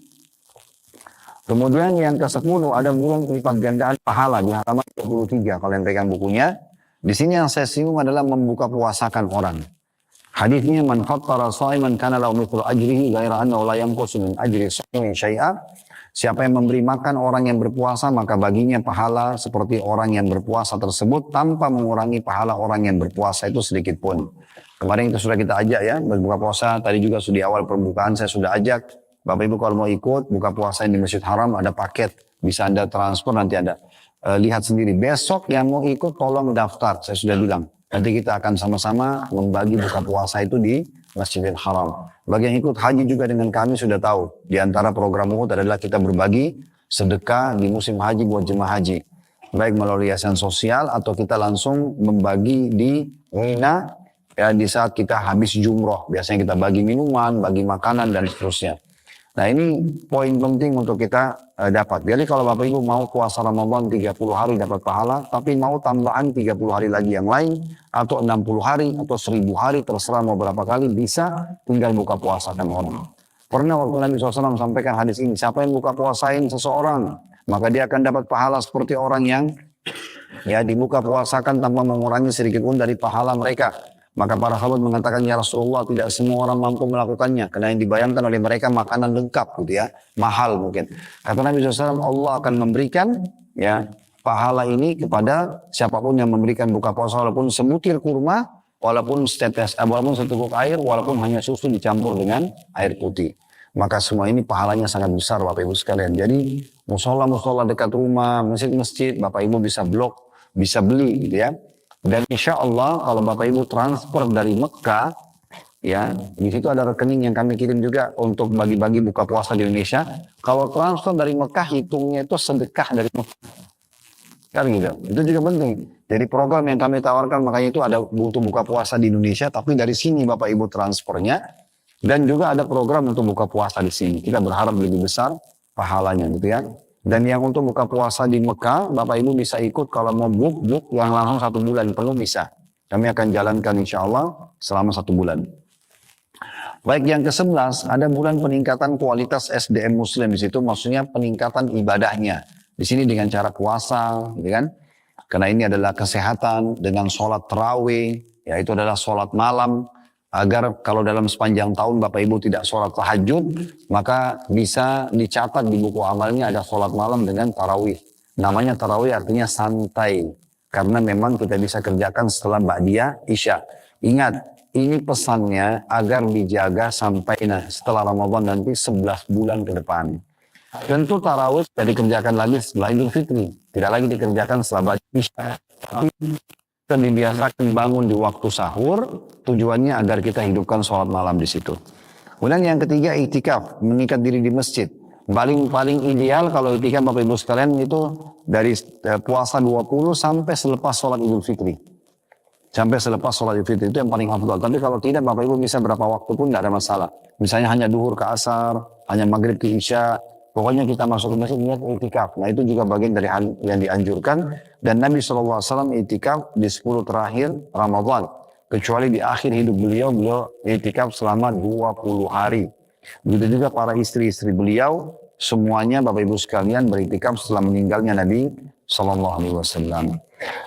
Kemudian yang ke-10 ada bulan lipat gandaan pahala di halaman 23 kalau yang pegang bukunya. Di sini yang saya singgung adalah membuka puasakan orang. Hadisnya man fattara shaiman kana lahu mithlu ajrihi ghaira annahu la yanqusu min ajri shaimi syai'a. Siapa yang memberi makan orang yang berpuasa maka baginya pahala seperti orang yang berpuasa tersebut tanpa mengurangi pahala orang yang berpuasa itu sedikit pun. Kemarin itu sudah kita ajak ya berbuka puasa. Tadi juga sudah di awal pembukaan saya sudah ajak Bapak Ibu kalau mau ikut buka puasa di Masjid Haram ada paket bisa Anda transfer nanti ada. Lihat sendiri. Besok yang mau ikut tolong daftar. Saya sudah bilang. Nanti kita akan sama-sama membagi buka puasa itu di Masjidil Haram. Bagi yang ikut haji juga dengan kami sudah tahu. Di antara program Uhud adalah kita berbagi sedekah di musim haji buat jemaah haji. Baik melalui yayasan sosial atau kita langsung membagi di Mina. Ya, di saat kita habis jumroh. Biasanya kita bagi minuman, bagi makanan dan seterusnya. Nah ini poin penting untuk kita dapat. Jadi kalau Bapak Ibu mau puasa Ramadan 30 hari dapat pahala, tapi mau tambahan 30 hari lagi yang lain, atau 60 hari, atau 1000 hari, terserah mau berapa kali, bisa tinggal buka puasa kan orang. Pernah waktu Nabi SAW sampaikan hadis ini, siapa yang buka puasain seseorang, maka dia akan dapat pahala seperti orang yang ya dibuka puasakan tanpa mengurangi sedikit pun dari pahala mereka. Maka para sahabat mengatakan, ya Rasulullah tidak semua orang mampu melakukannya. Karena yang dibayangkan oleh mereka makanan lengkap gitu ya. Mahal mungkin. Kata Nabi SAW, Allah akan memberikan ya pahala ini kepada siapapun yang memberikan buka puasa. Walaupun sebutir kurma, walaupun walaupun seteguk air, walaupun hanya susu dicampur dengan air putih. Maka semua ini pahalanya sangat besar Bapak Ibu sekalian. Jadi musola-musola dekat rumah, masjid-masjid, Bapak Ibu bisa blok, bisa beli gitu ya. Dan insya Allah kalau Bapak Ibu transfer dari Mekah, ya di situ ada rekening yang kami kirim juga untuk bagi-bagi buka puasa di Indonesia. Kalau transfer dari Mekah hitungnya itu sedekah dari Mekah. Kan gitu. Itu juga penting. Jadi program yang kami tawarkan makanya itu ada untuk buka puasa di Indonesia, tapi dari sini Bapak Ibu transfernya, dan juga ada program untuk buka puasa di sini. Kita berharap lebih besar pahalanya gitu ya. Dan yang untuk buka puasa di Mekah, Bapak Ibu bisa ikut kalau mau book yang langsung 1 bulan penuh bisa. Kami akan jalankan insya Allah selama 1 bulan. Baik, yang ke-11 ada bulan peningkatan kualitas SDM Muslim di situ, maksudnya peningkatan ibadahnya. Di sini dengan cara puasa, gitu kan? Karena ini adalah kesehatan dengan sholat tarawih, yaitu adalah sholat malam. Agar kalau dalam sepanjang tahun Bapak Ibu tidak sholat tahajud, maka bisa dicatat di buku amalnya ada sholat malam dengan tarawih. Namanya tarawih artinya santai. Karena memang kita bisa kerjakan setelah ba'diyah isya. Ingat, ini pesannya agar dijaga sampai setelah Ramadan nanti 11 bulan ke depan. Tentu tarawih tidak dikerjakan lagi setelah Idul Fitri. Tidak lagi dikerjakan setelah ba'diyah isya. Tapi kita dibiasakan bangun di waktu sahur, tujuannya agar kita hidupkan sholat malam di situ. Kemudian yang ketiga iktikaf, mengikat diri di masjid. Paling ideal kalau iktikaf Bapak Ibu sekalian itu dari puasa 20 sampai selepas sholat Idul Fitri. Sampai selepas sholat Idul Fitri itu yang paling afdal. Tapi kalau tidak Bapak Ibu bisa berapa waktu pun tidak ada masalah. Misalnya hanya duhur ke asar, hanya maghrib ke isya. Pokoknya kita masuk ke masjid niat iktikaf. Nah itu juga bagian dari hal yang dianjurkan. Dan Nabi SAW iktikaf di 10 terakhir Ramadan. Kecuali di akhir hidup beliau iktikaf selama 20 hari. Begitu juga para istri-istri beliau, semuanya Bapak Ibu sekalian beriktikaf setelah meninggalnya Nabi SAW.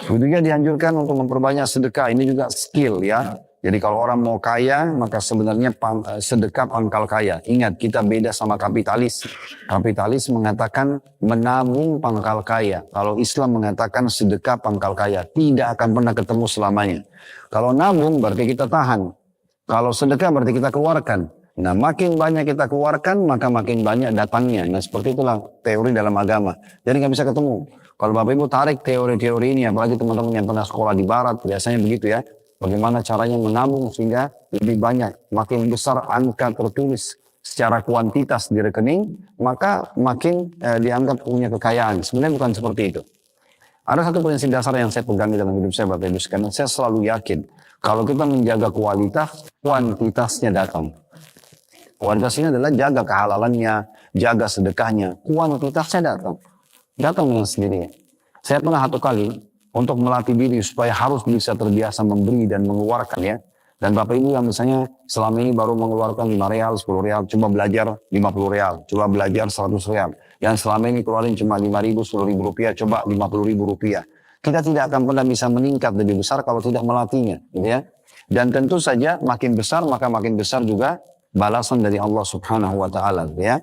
Begitu juga dianjurkan untuk memperbanyak sedekah. Ini juga skill ya. Jadi kalau orang mau kaya, maka sebenarnya sedekah pangkal kaya. Ingat, kita beda sama kapitalis. Kapitalis mengatakan menabung pangkal kaya. Kalau Islam mengatakan sedekah pangkal kaya. Tidak akan pernah ketemu selamanya. Kalau nabung berarti kita tahan. Kalau sedekah berarti kita keluarkan. Nah makin banyak kita keluarkan, maka makin banyak datangnya. Nah seperti itulah teori dalam agama. Jadi nggak bisa ketemu. Kalau Bapak Ibu tarik teori-teori ini, apalagi teman-teman yang pernah sekolah di barat, biasanya begitu ya. Bagaimana caranya menabung sehingga lebih banyak. Makin besar angka tertulis secara kuantitas di rekening, maka makin dianggap punya kekayaan. Sebenarnya bukan seperti itu. Ada satu prinsip dasar yang saya pegang dalam hidup saya Bapak Ibu sekalian. Saya selalu yakin, kalau kita menjaga kualitas, kuantitasnya datang. Kualitas ini adalah jaga kehalalannya, jaga sedekahnya. Kuantitasnya datang. Datang dengan sendirinya. Saya pernah satu kali untuk melatih diri supaya harus bisa terbiasa memberi dan mengeluarkan ya. Dan Bapak Ibu yang misalnya selama ini baru mengeluarkan 5 real, 10 real, coba belajar 50 real, coba belajar 100 real. Yang selama ini keluarin cuma 5 ribu, 10 ribu rupiah, coba 50 ribu rupiah. Kita tidak akan pernah bisa meningkat lebih besar kalau tidak melatihnya. Gitu ya. Dan tentu saja makin besar, maka makin besar juga balasan dari Allah Subhanahu wa Ta'ala ya.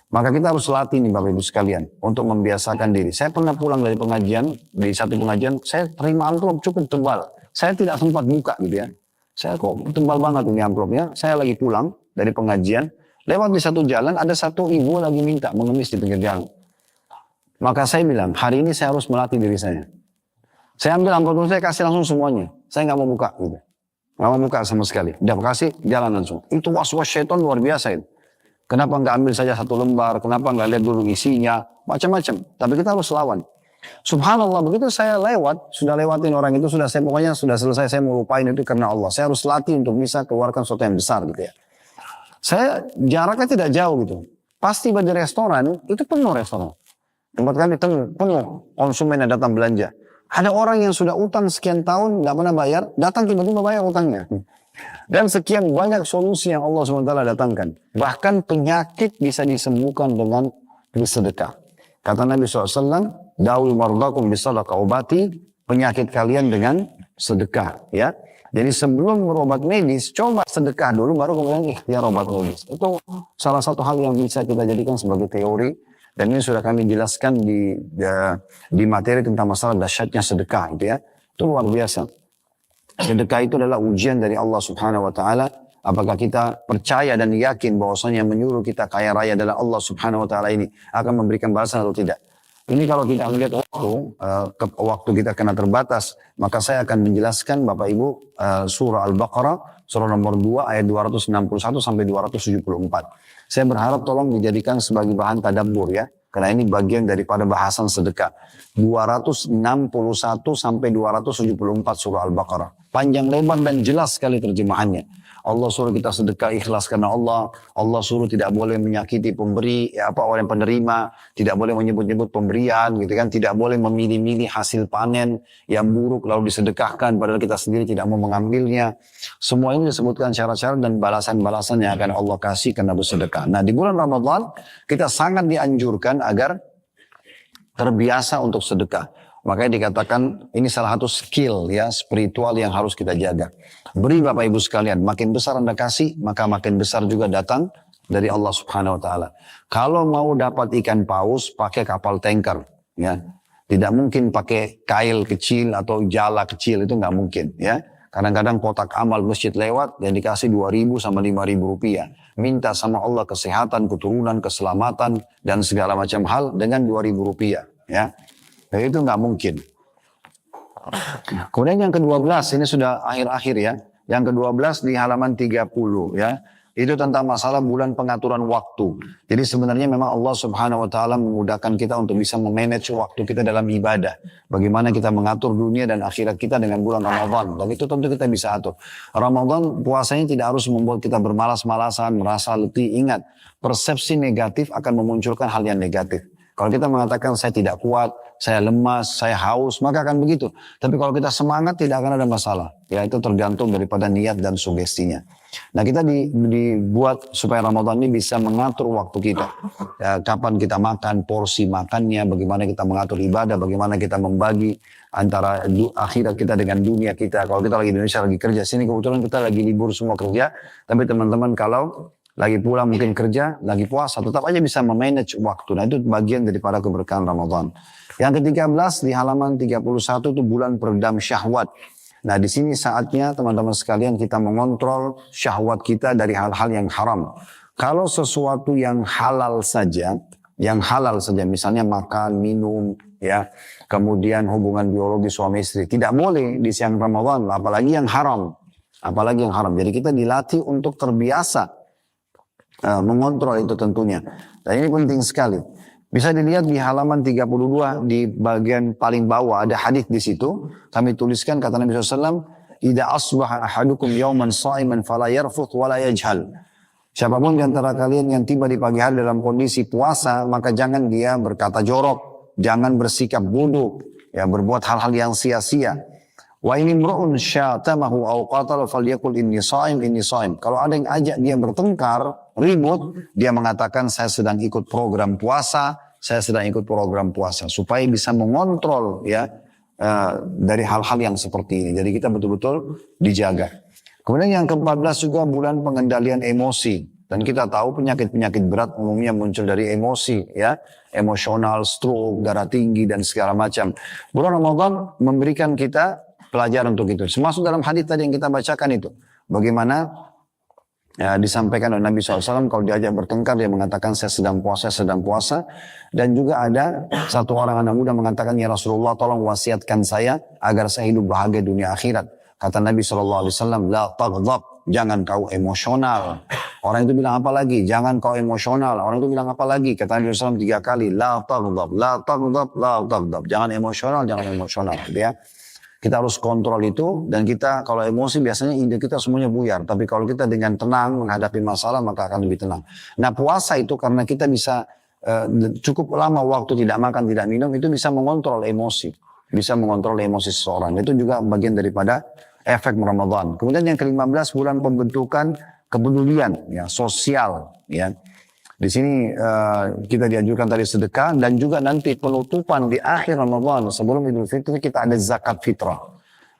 Maka kita harus latih nih Bapak Ibu sekalian untuk membiasakan diri. Saya pernah pulang dari pengajian, dari satu pengajian, saya terima amplop cukup tebal. Saya tidak sempat buka gitu ya. Saya kok tebal banget ini amplopnya. Saya lagi pulang dari pengajian, lewat di satu jalan ada satu ibu lagi minta mengemis di pinggir jalan. Maka saya bilang, hari ini saya harus melatih diri saya. Saya ambil amplop saya kasih langsung semuanya. Saya nggak mau buka gitu. Nggak mau buka sama sekali. Udah kasih, jalan langsung. Itu was-was syaitan luar biasa itu. Kenapa nggak ambil saja satu lembar? Kenapa nggak lihat dulu isinya? Macam-macam. Tapi kita harus lawan. Subhanallah, begitu saya lewat, sudah lewatin orang itu, sudah saya pokoknya sudah selesai, saya mau lupain itu karena Allah. Saya harus latih untuk bisa keluarkan sesuatu yang besar gitu ya. Saya jaraknya tidak jauh gitu. Pasti di restoran, itu penuh restoran. Tempat kami penuh konsumen yang datang belanja. Ada orang yang sudah utang sekian tahun, nggak pernah bayar, datang tiba-tiba bayar utangnya. Dan sekian banyak solusi yang Allah SWT datangkan. Bahkan penyakit bisa disembuhkan dengan bersedekah. Kata Nabi SAW, Da'ul mardakum bisadaqah, obati penyakit kalian dengan sedekah. Ya. Jadi sebelum berobat medis, coba sedekah dulu, baru kemudian ikhtiar obat medis. Itu salah satu hal yang bisa kita jadikan sebagai teori. Dan ini sudah kami jelaskan di materi tentang masalah dahsyatnya sedekah. Gitu ya. Itu luar biasa. Sedekah itu adalah ujian dari Allah Subhanahu wa Ta'ala. Apakah kita percaya dan yakin bahwasanya yang menyuruh kita kaya raya adalah Allah Subhanahu wa Ta'ala ini akan memberikan balasan atau tidak? Ini kalau kita melihat waktu kita kena terbatas, maka saya akan menjelaskan Bapak Ibu surah Al-Baqarah, surah nomor 2 ayat 261 sampai 274. Saya berharap tolong dijadikan sebagai bahan tadabbur ya. Karena ini bagian daripada bahasan sedekah. 261 sampai 274 surah Al-Baqarah. Panjang lebar dan jelas sekali terjemahannya. Allah suruh kita sedekah ikhlas karena Allah. Allah suruh tidak boleh menyakiti pemberi, orang penerima, tidak boleh menyebut-nyebut pemberian, gitu kan? Tidak boleh memilih-milih hasil panen yang buruk lalu disedekahkan, padahal kita sendiri tidak mau mengambilnya. Semua ini disebutkan syarat-syarat dan balasan-balasan yang akan Allah kasih karena bersedekah. Nah, di bulan Ramadan kita sangat dianjurkan agar terbiasa untuk sedekah. Makanya dikatakan ini salah satu skill ya spiritual yang harus kita jaga. Beri Bapak Ibu sekalian, makin besar Anda kasih, maka makin besar juga datang dari Allah Subhanahu wa taala. Kalau mau dapat ikan paus, pakai kapal tanker ya. Tidak mungkin pakai kail kecil atau jala kecil, itu nggak mungkin ya. Kadang-kadang kotak amal masjid lewat dan dikasih 2.000 sama 5.000 rupiah. Minta sama Allah kesehatan, keturunan, keselamatan dan segala macam hal dengan 2.000 rupiah ya. Dan itu nggak mungkin. Kemudian yang ke-12, ini sudah akhir-akhir ya. Yang ke-12 di halaman 30 ya. Itu tentang masalah bulan pengaturan waktu. Jadi sebenarnya memang Allah Subhanahu wa taala memudahkan kita untuk bisa memanage waktu kita dalam ibadah. Bagaimana kita mengatur dunia dan akhirat kita dengan bulan Ramadan. Dan itu tentu kita bisa atur. Ramadan puasanya tidak harus membuat kita bermalas-malasan, merasa letih. Ingat, persepsi negatif akan memunculkan hal yang negatif. Kalau kita mengatakan saya tidak kuat, saya lemas, saya haus, maka akan begitu. Tapi kalau kita semangat tidak akan ada masalah. Ya itu tergantung daripada niat dan sugestinya. Nah kita dibuat supaya Ramadan ini bisa mengatur waktu kita. Ya, kapan kita makan, porsi makannya, bagaimana kita mengatur ibadah, bagaimana kita membagi antara akhirat kita dengan dunia kita. Kalau kita lagi di Indonesia lagi kerja, sini kebetulan kita lagi libur semua kerja. Tapi teman-teman kalau lagi pulang mungkin kerja, lagi puasa, tetap aja bisa memanage waktu. Nah itu bagian daripada keberkahan Ramadan. Yang ke-13 di halaman 31 itu bulan peredam syahwat. Nah di sini saatnya teman-teman sekalian kita mengontrol syahwat kita dari hal-hal yang haram. Kalau sesuatu yang halal saja, misalnya makan, minum, ya, kemudian hubungan biologi suami istri, tidak boleh di siang Ramadan, apalagi yang haram. Jadi kita dilatih untuk terbiasa mengontrol itu tentunya. Dan ini penting sekali. Bisa dilihat di halaman 32 di bagian paling bawah ada hadis di situ. Kami tuliskan kata Nabi SAW, "Idza asbaha ahadukum yawman sha'iman fala yarfuth wala yajhal." Siapapun di antara kalian yang tiba di pagi hari dalam kondisi puasa, maka jangan dia berkata jorok, jangan bersikap bodoh, ya berbuat hal-hal yang sia-sia. Wa ini imru'un syatamahu aw qatala falyaqul inni sha'im. Kalau ada yang ajak dia bertengkar, ribut, dia mengatakan saya sedang ikut program puasa, supaya bisa mengontrol ya dari hal-hal yang seperti ini. Jadi kita betul-betul dijaga. Kemudian yang ke-14 juga bulan pengendalian emosi. Dan kita tahu penyakit-penyakit berat umumnya muncul dari emosi ya, emosional, stroke, darah tinggi dan segala macam. Bulan Ramadan memberikan kita pelajaran untuk itu. Termasuk dalam hadis tadi yang kita bacakan itu. Bagaimana ya, disampaikan oleh Nabi SAW kalau diajak bertengkar dia mengatakan saya sedang puasa. Dan juga ada satu orang anak muda mengatakan ya Rasulullah tolong wasiatkan saya agar saya hidup bahagia dunia akhirat. Kata Nabi SAW, la taghdab, jangan kau emosional. Orang itu bilang apa lagi? Jangan kau emosional. Orang itu bilang apa lagi? Kata Nabi SAW 3 kali, la taghdab. Jangan emosional. Gitu ya. Kita harus kontrol itu dan kita kalau emosi biasanya ide kita semuanya buyar. Tapi kalau kita dengan tenang menghadapi masalah maka akan lebih tenang. Nah puasa itu karena kita bisa cukup lama waktu tidak makan, tidak minum itu bisa mengontrol emosi. Bisa mengontrol emosi seseorang. Itu juga bagian daripada efek Ramadan. Kemudian yang ke-15 bulan pembentukan kepedulian ya, sosial ya. Di sini kita dianjurkan tadi sedekah dan juga nanti penutupan di akhir Ramadan sebelum Idul Fitri kita ada zakat fitrah.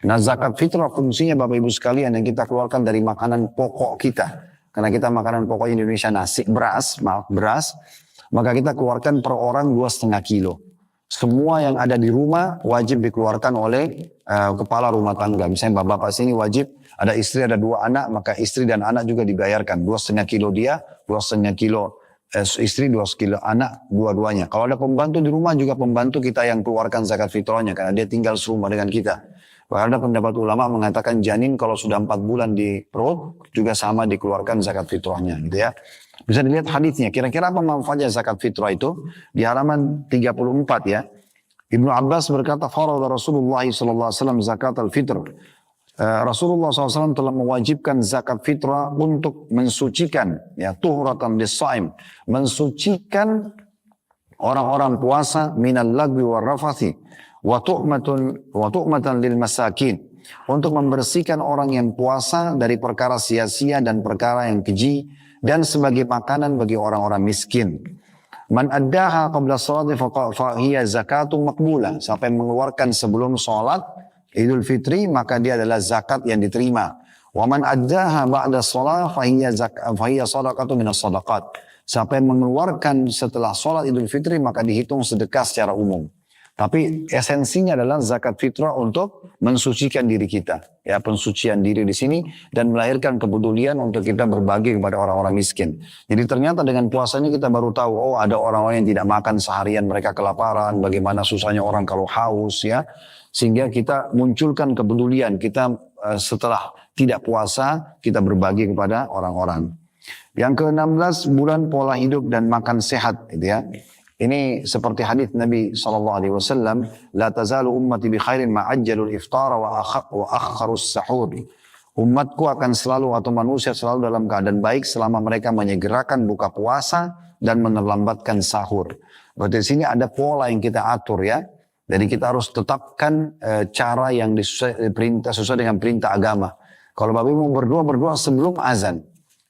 Nah zakat fitrah fungsinya Bapak Ibu sekalian yang kita keluarkan dari makanan pokok kita. Karena kita makanan pokok Indonesia nasi, beras, maka kita keluarkan per orang 2,5 kilo. Semua yang ada di rumah wajib dikeluarkan oleh kepala rumah tangga. Misalnya bapak-bapak sini wajib, ada istri, ada 2 anak, maka istri dan anak juga dibayarkan. 2,5 kilo dia, 2,5 kilo istri, 2 kilo anak, dua-duanya. Kalau ada pembantu di rumah juga pembantu kita yang keluarkan zakat fitrahnya karena dia tinggal serumah dengan kita. Bahkan ada pendapat ulama mengatakan janin kalau sudah 4 bulan di perut juga sama dikeluarkan zakat fitrahnya gitu ya. Bisa dilihat hadisnya. Kira-kira apa manfaatnya zakat fitrah itu? Di halaman 34 ya. Ibnu Abbas berkata, farada Rasulullah SAW zakat al-fitr. Rasulullah SAW telah mewajibkan zakat fitrah untuk mensucikan, ya, tuhratan lis-shaim, mensucikan orang-orang puasa minal lagwi war rafathi wa tu'matan lil masakin, untuk membersihkan orang yang puasa dari perkara sia-sia dan perkara yang keji, dan sebagai makanan bagi orang-orang miskin. Man addaha qabla salati fa hiya zakatun maqbulah. Siapa yang mengeluarkan sebelum salat Idul Fitri maka dia adalah zakat yang diterima. Wa man addaha ba'da shalah fa hiya sadaqatun minas sadaqat. Siapa yang mengeluarkan setelah salat Idul Fitri maka dihitung sedekah secara umum. Tapi esensinya adalah zakat fitrah untuk mensucikan diri kita. Ya, pensucian diri di sini dan melahirkan kepedulian untuk kita berbagi kepada orang-orang miskin. Jadi ternyata dengan puasanya kita baru tahu, oh ada orang-orang yang tidak makan seharian, mereka kelaparan, bagaimana susahnya orang kalau haus ya. Sehingga kita munculkan kepedulian, kita setelah tidak puasa, kita berbagi kepada orang-orang. Yang ke-16, bulan pola hidup dan makan sehat gitu ya. Ini seperti hadis Nabi SAW, la tazalu ummati bi khairin ma'ajjalul iftara wa akharus sahur. Umatku akan selalu atau manusia selalu dalam keadaan baik selama mereka menyegerakan buka puasa dan menerlambatkan sahur. Berarti di sini ada pola yang kita atur ya. Jadi kita harus tetapkan cara yang sesuai dengan perintah agama. Kalau Bapak mau berdoa sebelum azan.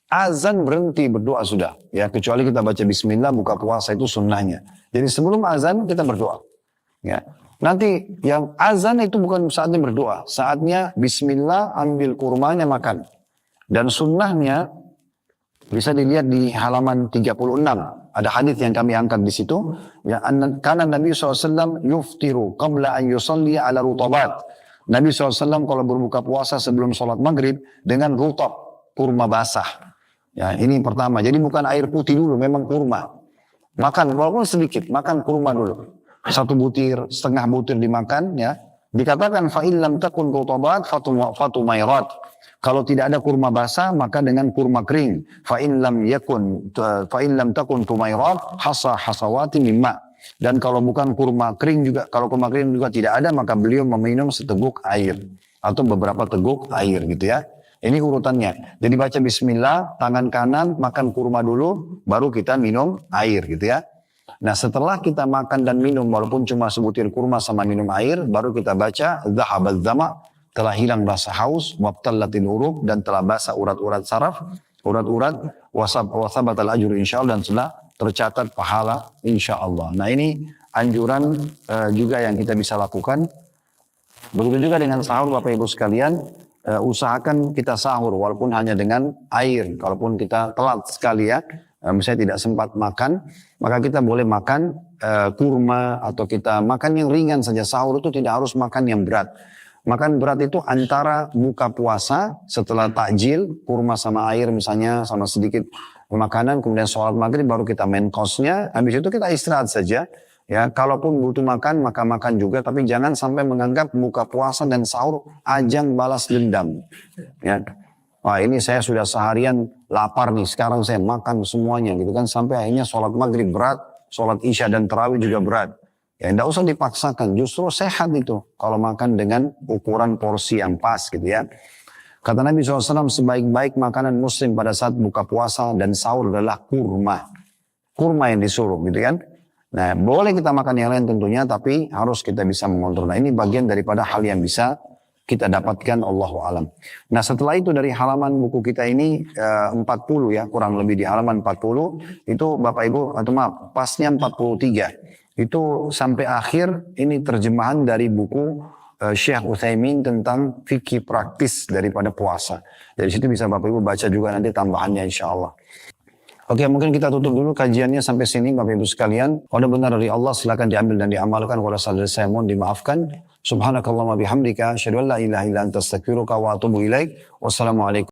Azan berhenti berdoa sudah. Ya, kecuali kita baca bismillah buka puasa itu sunnahnya. Jadi sebelum azan kita berdoa. Ya. Nanti yang azan itu bukan saatnya berdoa. Saatnya bismillah ambil kurmanya makan. Dan sunnahnya bisa dilihat di halaman 36. Ada hadis yang kami angkat di situ. Ya, karena Nabi SAW yuftiru qabla an yusalli ala rutabat. Nabi SAW kalau berbuka puasa sebelum sholat maghrib dengan rutab, kurma basah. Ya, ini pertama. Jadi bukan air putih dulu, memang kurma. Makan, walaupun sedikit, makan kurma dulu. 1 butir, setengah butir dimakan, ya. Dikatakan fa'il lam takun rutabat fatumairat. Kalau tidak ada kurma basah, maka dengan kurma kering. Fa'il lam takun tumairat hasawati mimma. Dan kalau bukan kurma kering juga, kalau kurma kering juga tidak ada, maka beliau meminum seteguk air atau beberapa teguk air gitu ya. Ini urutannya. Jadi baca bismillah, tangan kanan makan kurma dulu, baru kita minum air gitu ya. Nah setelah kita makan dan minum, walaupun cuma sebutir kurma sama minum air, baru kita baca dhahabadz dzama, telah hilang rasa haus, wabtallatil uruq, dan telah basah urat-urat saraf, urat-urat, wasabatal ajru insyaallah, dan telah tercatat pahala insyaallah. Nah ini anjuran juga yang kita bisa lakukan. Begitu juga dengan sahur Bapak Ibu sekalian. Usahakan kita sahur walaupun hanya dengan air. Kalaupun kita telat sekali ya, misalnya tidak sempat makan, maka kita boleh makan kurma atau kita makan yang ringan saja. Sahur itu tidak harus makan yang berat. Makan berat itu antara buka puasa setelah takjil, kurma sama air misalnya sama sedikit makanan, kemudian sholat maghrib baru kita main course-nya, habis itu kita istirahat saja. Ya, kalaupun butuh makan, maka makan juga. Tapi jangan sampai menganggap buka puasa dan sahur ajang balas dendam. Ya. Wah ini saya sudah seharian lapar nih, sekarang saya makan semuanya gitu kan. Sampai akhirnya sholat maghrib berat, sholat isya dan tarawih juga berat. Ya tidak usah dipaksakan, justru sehat itu. Kalau makan dengan ukuran porsi yang pas gitu ya. Kata Nabi SAW, sebaik-baik makanan muslim pada saat buka puasa dan sahur adalah kurma. Kurma yang disuruh gitu kan. Nah, boleh kita makan yang lain tentunya, tapi harus kita bisa mengontrol. Nah, ini bagian daripada hal yang bisa kita dapatkan, Allahu alam. Nah, setelah itu dari halaman buku kita ini 40 ya, kurang lebih di halaman 40 itu Bapak Ibu, atau maaf, pasnya 43. Itu sampai akhir ini terjemahan dari buku Syekh Utsaimin tentang fikih praktis daripada puasa. Dari situ bisa Bapak Ibu baca juga nanti tambahannya insyaallah. Oke, mungkin kita tutup dulu kajiannya sampai sini Bapak Ibu sekalian. Kalau benar dari Allah silakan diambil dan diamalkan. Kalau salah dari saya mohon dimaafkan. Subhanakallahumma bihamdika asyhadu an la ilaha illa anta astaghfiruka wa atubu ilaik. Wassalamualaikum.